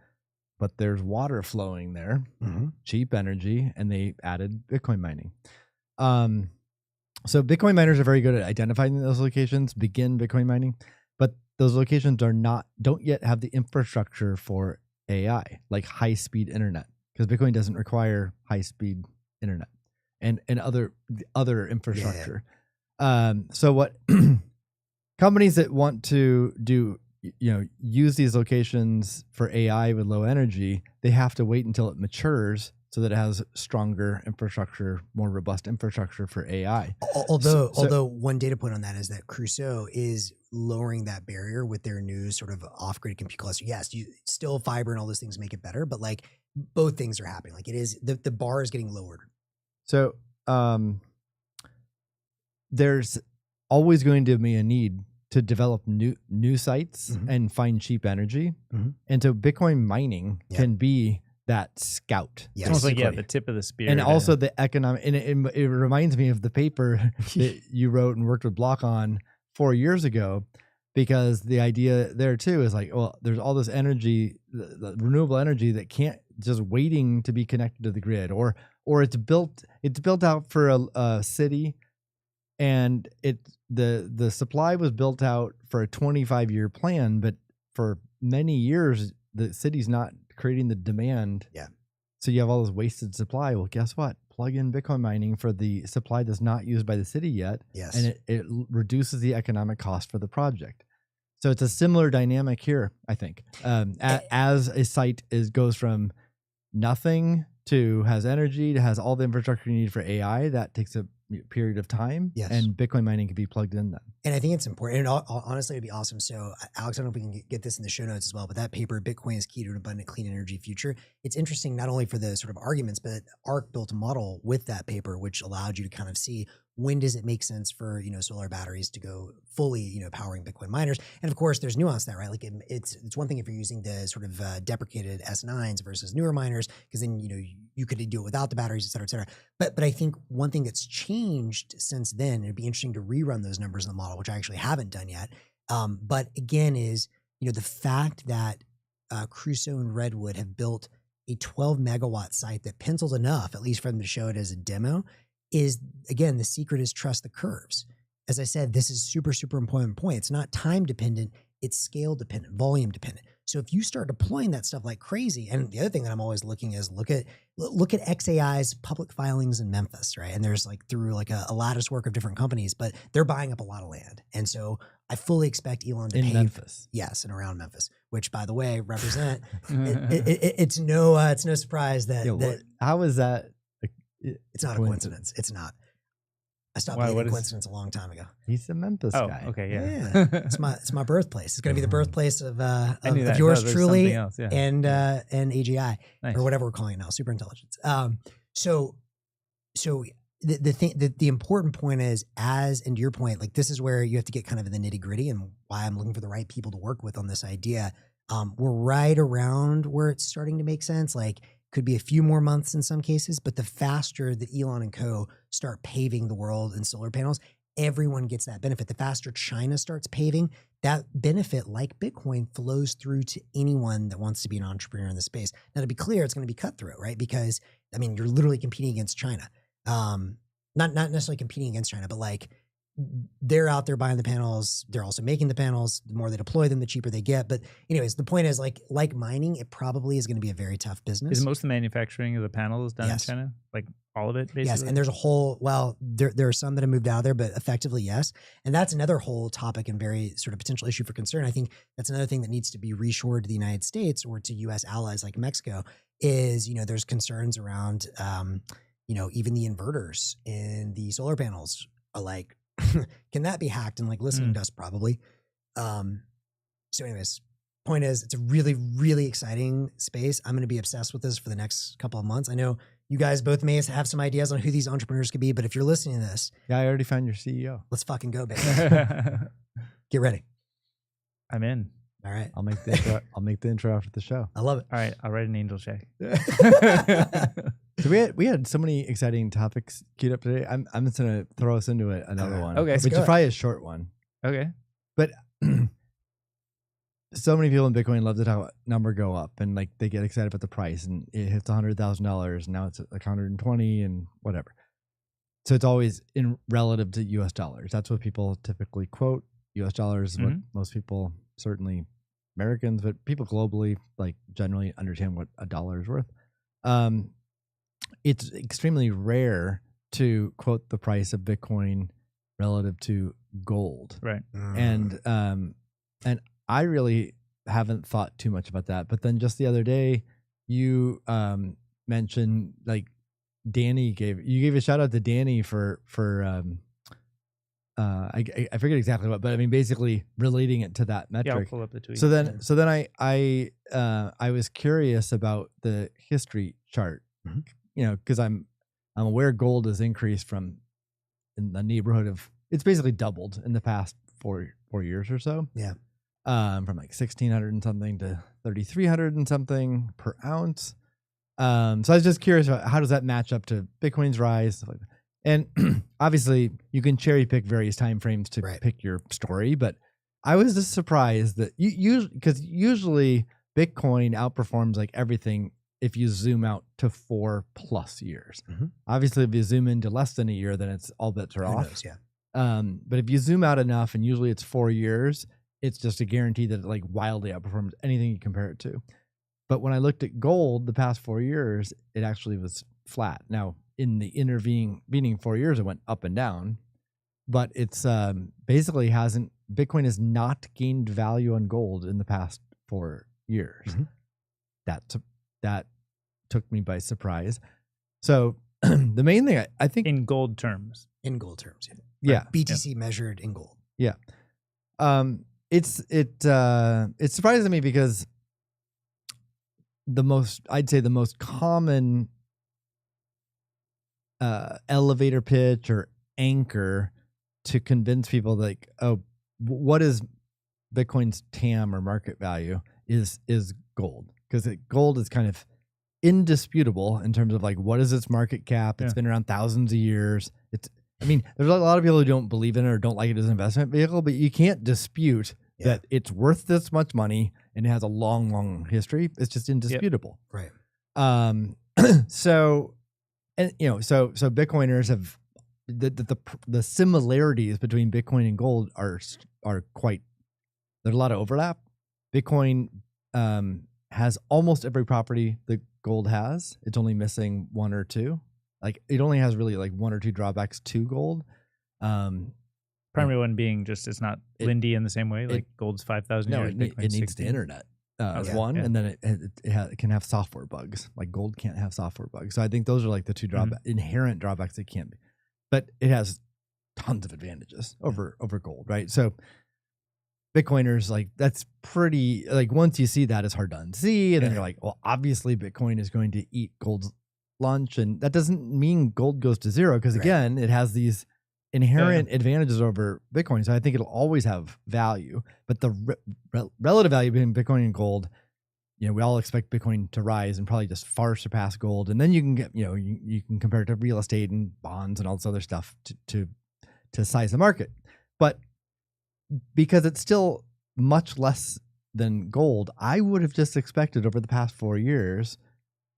but there's water flowing there, cheap energy, and they added Bitcoin mining. So Bitcoin miners are very good at identifying those locations, begin Bitcoin mining, but those locations don't yet have the infrastructure for AI, like high speed internet, because Bitcoin doesn't require high speed internet and other infrastructure. Yeah. So what companies that want to do, use these locations for AI with low energy, they have to wait until it matures so that it has stronger infrastructure, more robust infrastructure for AI. Although one data point on that is that Crusoe is lowering that barrier with their new sort of off-grid compute cluster. Yes, still fiber and all those things make it better, but like both things are happening. Like it is, the bar is getting lowered. So there's always going to be a need to develop new sites and find cheap energy. And so Bitcoin mining can be that scout. It's almost like the tip of the spear. And also the economic, and it reminds me of the paper that you wrote and worked with Block on 4 years ago, because the idea there too is like, well, there's all this energy, the renewable energy that can't just waiting to be connected to the grid, or it's built out for a city, and the supply was built out for a 25-year plan, but for many years the city's not creating the demand. Yeah. So you have all this wasted supply. Well, guess what? Plug in Bitcoin mining for the supply that's not used by the city yet. Yes. And it reduces the economic cost for the project. So it's a similar dynamic here, I think. As a site goes from nothing to has energy to has all the infrastructure you need for AI, that takes a period of time, Yes. and Bitcoin mining could be plugged in then. And I think it's important. And honestly, it'd be awesome. So, Alex, I don't know if we can get this in the show notes as well, but that paper, Bitcoin is Key to an Abundant Clean Energy Future. It's interesting not only for the sort of arguments, but ARC built a model with that paper, which allowed you to kind of see when does it make sense for, solar batteries to go fully, powering Bitcoin miners. And of course, there's nuance there, right? Like it's one thing if you're using the sort of deprecated S9s versus newer miners, because then, you could do it without the batteries, et cetera, et cetera. But I think one thing that's changed since then, it'd be interesting to rerun those numbers in the model, which I actually haven't done yet. But again is, the fact that Crusoe and Redwood have built a 12 megawatt site that pencils enough, at least for them to show it as a demo, is, again, the secret is trust the curves. As I said, this is super, super important point. It's not time dependent, it's scale dependent, volume dependent. So if you start deploying that stuff like crazy, and the other thing that I'm always looking is look at XAI's public filings in Memphis, right? And there's like through like a lattice work of different companies, but they're buying up a lot of land. And so I fully expect Elon to pay Memphis. Yes, and around Memphis, which by the way, represent it's no surprise that how is that? It's not a coincidence. It's not. I stopped believing coincidence a long time ago. He's a Memphis guy. Okay, yeah. It's my birthplace. It's going to be the birthplace of yours truly else, yeah. and AGI Nice. or whatever we're calling it now, super intelligence. So the important point is, and to your point, like this is where you have to get kind of in the nitty gritty and why I'm looking for the right people to work with on this idea. We're right around where it's starting to make sense. Like, could be a few more months in some cases, but the faster that Elon and co start paving the world in solar panels, everyone gets that benefit. The faster China starts paving, that benefit, like Bitcoin, flows through to anyone that wants to be an entrepreneur in the space. Now, to be clear, it's going to be cutthroat, right? Because, you're literally competing against China. Not necessarily competing against China, but like they're out there buying the panels. They're also making the panels. The more they deploy them, the cheaper they get. But anyways, the point is like mining, it probably is going to be a very tough business. Is most of the manufacturing of the panels done in China? Like all of it, basically? Yes, and there's a whole, there are some that have moved out of there, but effectively, yes. And that's another whole topic and very sort of potential issue for concern. I think that's another thing that needs to be reshored to the United States or to U.S. allies like Mexico is, there's concerns around, even the inverters in the solar panels are like, can that be hacked and like listening dust? Probably. So anyways, point is, it's a really, really exciting space. I'm going to be obsessed with this for the next couple of months. I know you guys both may have some ideas on who these entrepreneurs could be, but if you're listening to this, yeah, I already found your CEO. Let's fucking go, baby. Get ready. I'm in. All right. I'll make the intro after the show. I love it. All right, I'll write an angel check. So we had so many exciting topics queued up today. I'm just gonna throw us into it, another one. Okay, which is probably a short one. Okay, but so many people in Bitcoin love to talk about number go up and like they get excited about the price and it hits $100,000 and now it's like 120 and whatever. So it's always in relative to US dollars. That's what people typically quote. US dollars is what most people, certainly Americans, but people globally like generally understand what a dollar is worth. It's extremely rare to quote the price of Bitcoin relative to gold. Right. And I really haven't thought too much about that. But then just the other day, you mentioned like you gave a shout out to Danny for I forget exactly what, but basically relating it to that metric. Yeah, I'll pull up the tweet. So then I was curious about the history chart, because I'm aware gold has increased from in the neighborhood of, it's basically doubled in the past 4 years or so. Yeah. From like 1,600 and something to 3,300 and something per ounce. So I was just curious about how does that match up to Bitcoin's rise, stuff like that. And obviously you can cherry pick various time frames to pick your story, but I was just surprised that because usually Bitcoin outperforms like everything if you zoom out to 4+ years. Obviously, if you zoom into less than a year, then it's all bets are off. Knows, yeah. But if you zoom out enough, and usually it's 4 years, it's just a guarantee that it like wildly outperforms anything you compare it to. But when I looked at gold the past 4 years, it actually was flat. Now, in the intervening 4 years, it went up and down, but it's basically Bitcoin has not gained value on gold in the past 4 years. That took me by surprise. So the main thing I think in gold terms. In gold terms, yeah. Yeah. BTC measured in gold. Yeah. It surprises me because I'd say the most common elevator pitch or anchor to convince people like, oh, what is Bitcoin's TAM or market value is gold, because gold is kind of indisputable in terms of like what is its market cap. It's been around thousands of years. There's a lot of people who don't believe in it or don't like it as an investment vehicle, but you can't dispute that it's worth this much money and it has a long, long history. It's just indisputable. Right. So Bitcoiners have the similarities between Bitcoin and gold are quite, there's a lot of overlap. Bitcoin has almost every property that gold has. It's only missing one or two. Like it only has really like one or two drawbacks to gold. Primary one being just it's not windy in the same way. Like gold's 5,000 years. It needs the internet. One, and then it can have software bugs. Like gold can't have software bugs. So I think those are like the two inherent drawbacks it can't be. But it has tons of advantages over gold, right? So Bitcoiners, like that's pretty, like once you see that, it's hard to unsee. And then you're like, well, obviously Bitcoin is going to eat gold's lunch. And that doesn't mean gold goes to zero, because again, it has these inherent advantages over Bitcoin. So I think it'll always have value. But the relative value between Bitcoin and gold, we all expect Bitcoin to rise and probably just far surpass gold. And then you can get, you can compare it to real estate and bonds and all this other stuff to size the market. But because it's still much less than gold, I would have just expected over the past 4 years,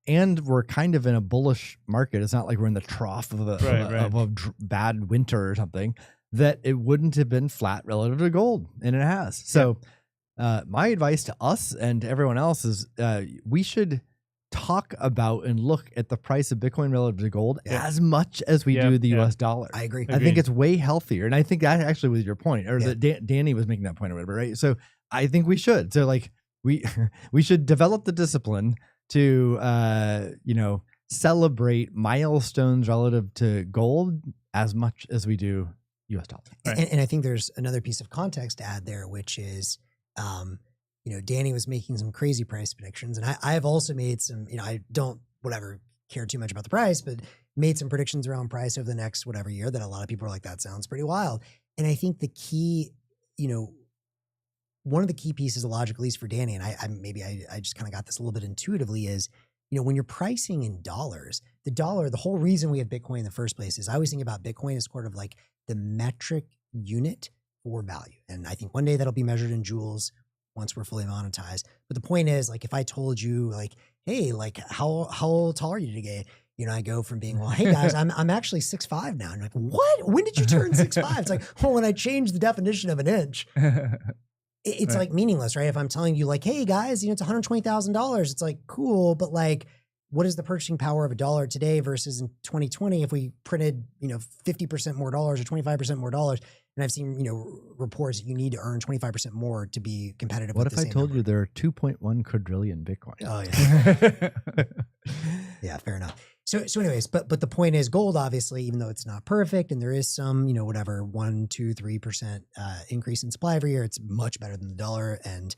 and we're kind of in a bullish market. It's not like we're in the trough of a bad winter or something, that it wouldn't have been flat relative to gold, and it has. So my advice to us and everyone else is we should talk about and look at the price of Bitcoin relative to gold as much as we do the US dollar. I agree. I think it's way healthier. And I think that actually was your point, or that Danny was making that point or whatever, right? So I think we should. So like we should develop the discipline to celebrate milestones relative to gold as much as we do US dollar. Right. And I think there's another piece of context to add there, which is Danny was making some crazy price predictions, and I have also made some, I don't care too much about the price, but made some predictions around price over the next whatever year that a lot of people are like, that sounds pretty wild. And I think the key, one of the key pieces of logic, at least for Danny, and I just kind of got this a little bit intuitively, is, when you're pricing in dollars, the whole reason we have Bitcoin in the first place is I always think about Bitcoin as sort of like the metric unit for value. And I think one day that'll be measured in joules once we're fully monetized. But the point is, like, if I told you, like, hey, like, how tall are you today? I go from being, well, hey guys, I'm actually 6'5" now. And you're like, what? When did you turn 6'5"? It's like, well, when I changed the definition of an inch. It's like meaningless, right? If I'm telling you like, hey guys, it's $120,000. It's like, cool. But like, what is the purchasing power of a dollar today versus in 2020 if we printed, 50% more dollars or 25% more dollars? And I've seen, reports that you need to earn 25% more to be competitive. What if I told you there are 2.1 quadrillion Bitcoin? Oh yeah. Yeah, fair enough. So anyways, but the point is, gold, obviously, even though it's not perfect and there is some, 1%, 2%, 3% increase in supply every year, it's much better than the dollar. And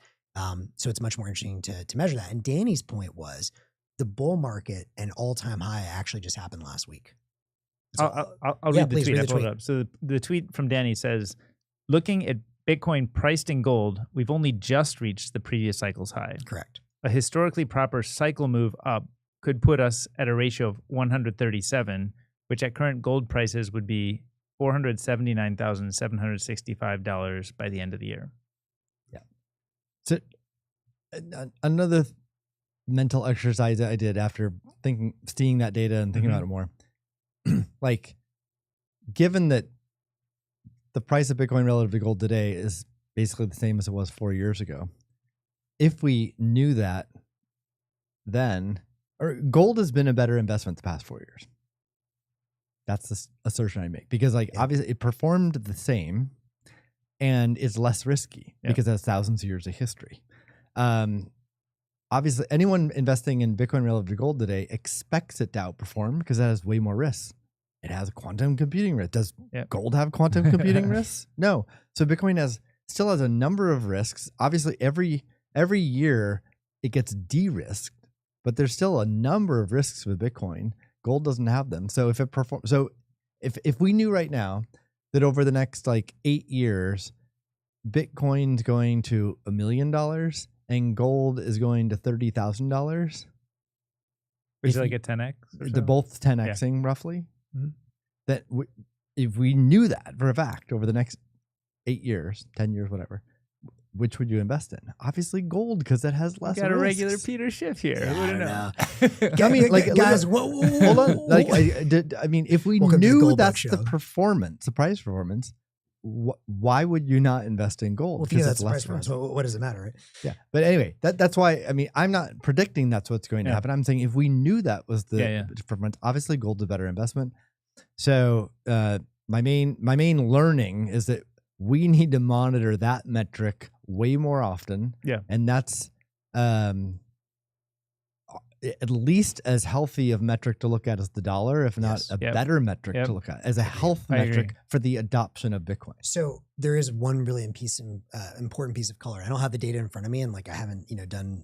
so it's much more interesting to measure that. And Danny's point was the bull market and all-time high actually just happened last week. So, I'll read the tweet. I pulled it up. So the tweet from Danny says, looking at Bitcoin priced in gold, we've only just reached the previous cycle's high. Correct. A historically proper cycle move up could put us at a ratio of 137, which at current gold prices would be $479,765 by the end of the year. Yeah. So another mental exercise that I did after seeing that data and thinking about it more, like, given that the price of Bitcoin relative to gold today is basically the same as it was 4 years ago, if we knew that then, or gold has been a better investment the past 4 years. That's the assertion I make, because obviously it performed the same and it's less risky because it has thousands of years of history. obviously anyone investing in Bitcoin relative to gold today expects it to outperform because it has way more risks. It has quantum computing risk. Does gold have quantum computing risks? No. So Bitcoin still has a number of risks. Obviously, every year it gets de-risked, but there's still a number of risks with Bitcoin. Gold doesn't have them. So if we knew right now that over the next like 8 years, Bitcoin's going to $1 million and gold is going to $30,000, Is it like a 10x? They're both 10xing roughly. Mm-hmm. That if we knew that for a fact over the next 8 years, 10 years, whatever, which would you invest in? Obviously gold, because it has less. Got risks. a regular Peter Schiff here. Yeah, I wouldn't know. I mean, like, guys, hold on. Like, I mean, if we knew that's the performance, the price performance, why would you not invest in gold? Well, if you know that's the price performance, what does it matter, right? Yeah, but anyway, that's why. I mean, I'm not predicting that's what's going to happen. I'm saying if we knew that was the performance, obviously gold's a better investment. So my main learning is that we need to monitor that metric way more often. Yeah. And that's at least as healthy of metric to look at as the dollar, if not a better metric to look at as a health metric for the adoption of Bitcoin. So there is one really important piece of color. I don't have the data in front of me, and like I haven't done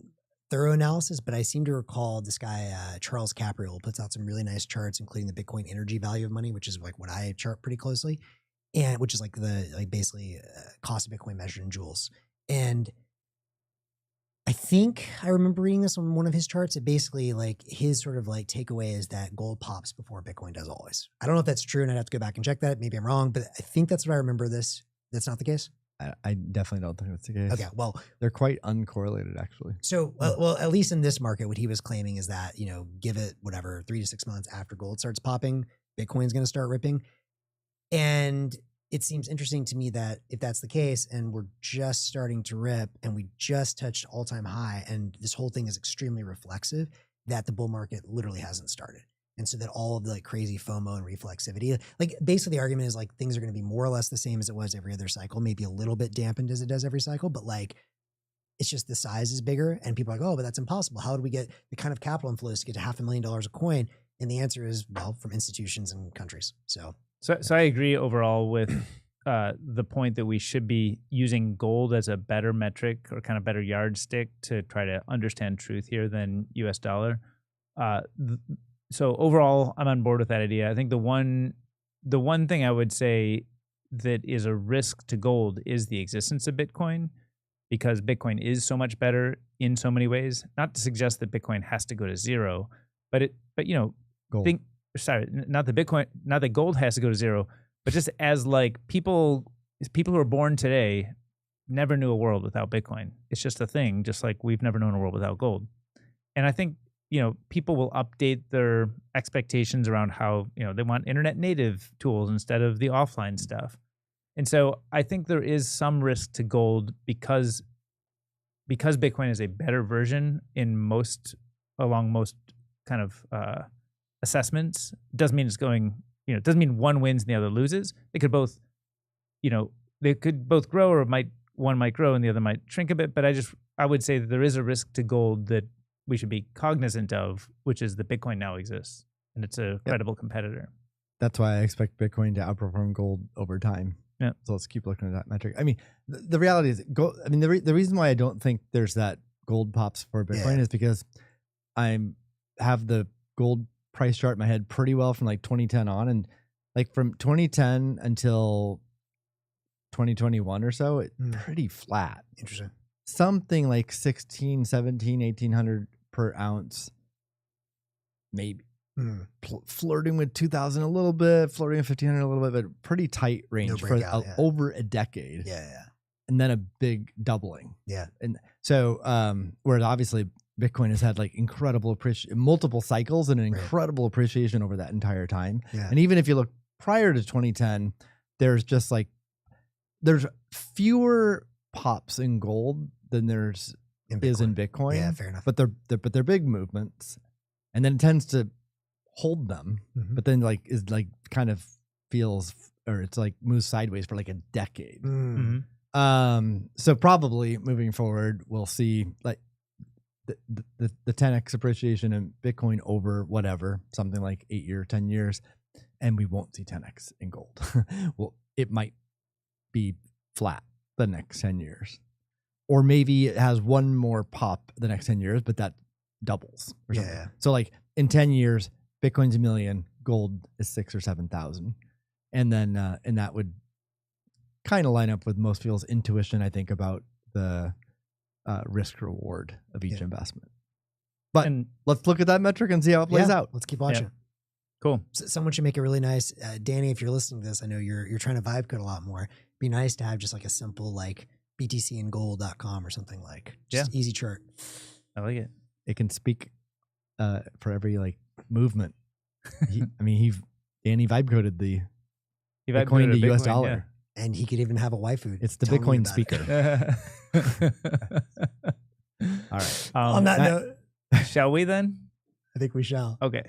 thorough analysis, but I seem to recall this guy, Charles Capriel, puts out some really nice charts, including the Bitcoin energy value of money, which is like what I chart pretty closely. And which is like basically cost of Bitcoin measured in joules. And I think I remember reading this on one of his charts. It basically like his sort of like takeaway is that gold pops before Bitcoin does always. I don't know if that's true, and I'd have to go back and check that. Maybe I'm wrong, but I think that's what I remember this. That's not the case? I definitely don't think that's the case. Okay, well. They're quite uncorrelated, actually. So, well, at least in this market, what he was claiming is that, give it whatever, 3 to 6 months after gold starts popping, Bitcoin's going to start ripping. And it seems interesting to me that if that's the case and we're just starting to rip and we just touched all-time high and this whole thing is extremely reflexive, that the bull market literally hasn't started. And so that all of the like crazy FOMO and reflexivity, like basically the argument is like things are going to be more or less the same as it was every other cycle, maybe a little bit dampened as it does every cycle, but like it's just the size is bigger and people are like, oh, but that's impossible. How would we get the kind of capital inflows to get to $500,000 a coin? And the answer is, well, from institutions and countries. So I agree overall with the point that we should be using gold as a better metric or kind of better yardstick to try to understand truth here than US dollar. So overall, I'm on board with that idea. I think the one thing I would say that is a risk to gold is the existence of Bitcoin, because Bitcoin is so much better in so many ways. Not to suggest that Bitcoin has to go to zero, but gold. Not that gold has to go to zero, but just as like people who are born today never knew a world without Bitcoin. It's just a thing, just like we've never known a world without gold. And I think, people will update their expectations around how, they want internet native tools instead of the offline stuff. And so I think there is some risk to gold because Bitcoin is a better version along most kind of assessments. It doesn't mean it's going, it doesn't mean one wins and the other loses. They could both, they could both grow, or one might grow and the other might shrink a bit. But I would say that there is a risk to gold that we should be cognizant of, which is that Bitcoin now exists and it's a credible competitor. That's why I expect Bitcoin to outperform gold over time. Yeah. So let's keep looking at that metric. I mean, the reality is, the reason why I don't think there's that gold pops for Bitcoin is because I have the gold price chart in my head pretty well from like 2010 on, and like from 2010 until 2021 or so, it's pretty flat. Interesting. Something like 16, 17, 1800 per ounce, maybe. Flirting with 2000 a little bit, flirting with 1500 a little bit, but pretty tight range for over a decade. Yeah. And then a big doubling. Yeah. And so, whereas obviously Bitcoin has had like incredible multiple cycles and an incredible appreciation over that entire time. Yeah. And even if you look prior to 2010, there's fewer pops in gold than there's in Bitcoin. Yeah, fair enough. But they're big movements, and then it tends to hold them. Mm-hmm. But then is kind of feels, or it's like moves sideways for like a decade. Mm-hmm. So probably moving forward, we'll see like the 10x appreciation in Bitcoin over whatever, something like 8 year, 10 years, and we won't see 10x in gold. Well, it might be flat the next 10 years. Or maybe it has one more pop the next 10 years, but that doubles. Or something. Yeah. So like in 10 years, Bitcoin's $1 million, gold is 6,000 or 7,000. And then, and that would kind of line up with most people's intuition, I think, about the risk reward of each investment. But let's look at that metric and see how it plays out. Let's keep watching. Yeah. Cool. So someone should make it really nice. Danny, if you're listening to this, I know you're trying to vibe code a lot more. It'd be nice to have just like a simple like btcandgold.com or something like just easy chart. I like it. It can speak for every like movement. Danny vibe coded the Bitcoin to US dollar. Yeah. And he could even have a waifu. It's the Bitcoin speaker. All right. On that note, shall we then? I think we shall. Okay.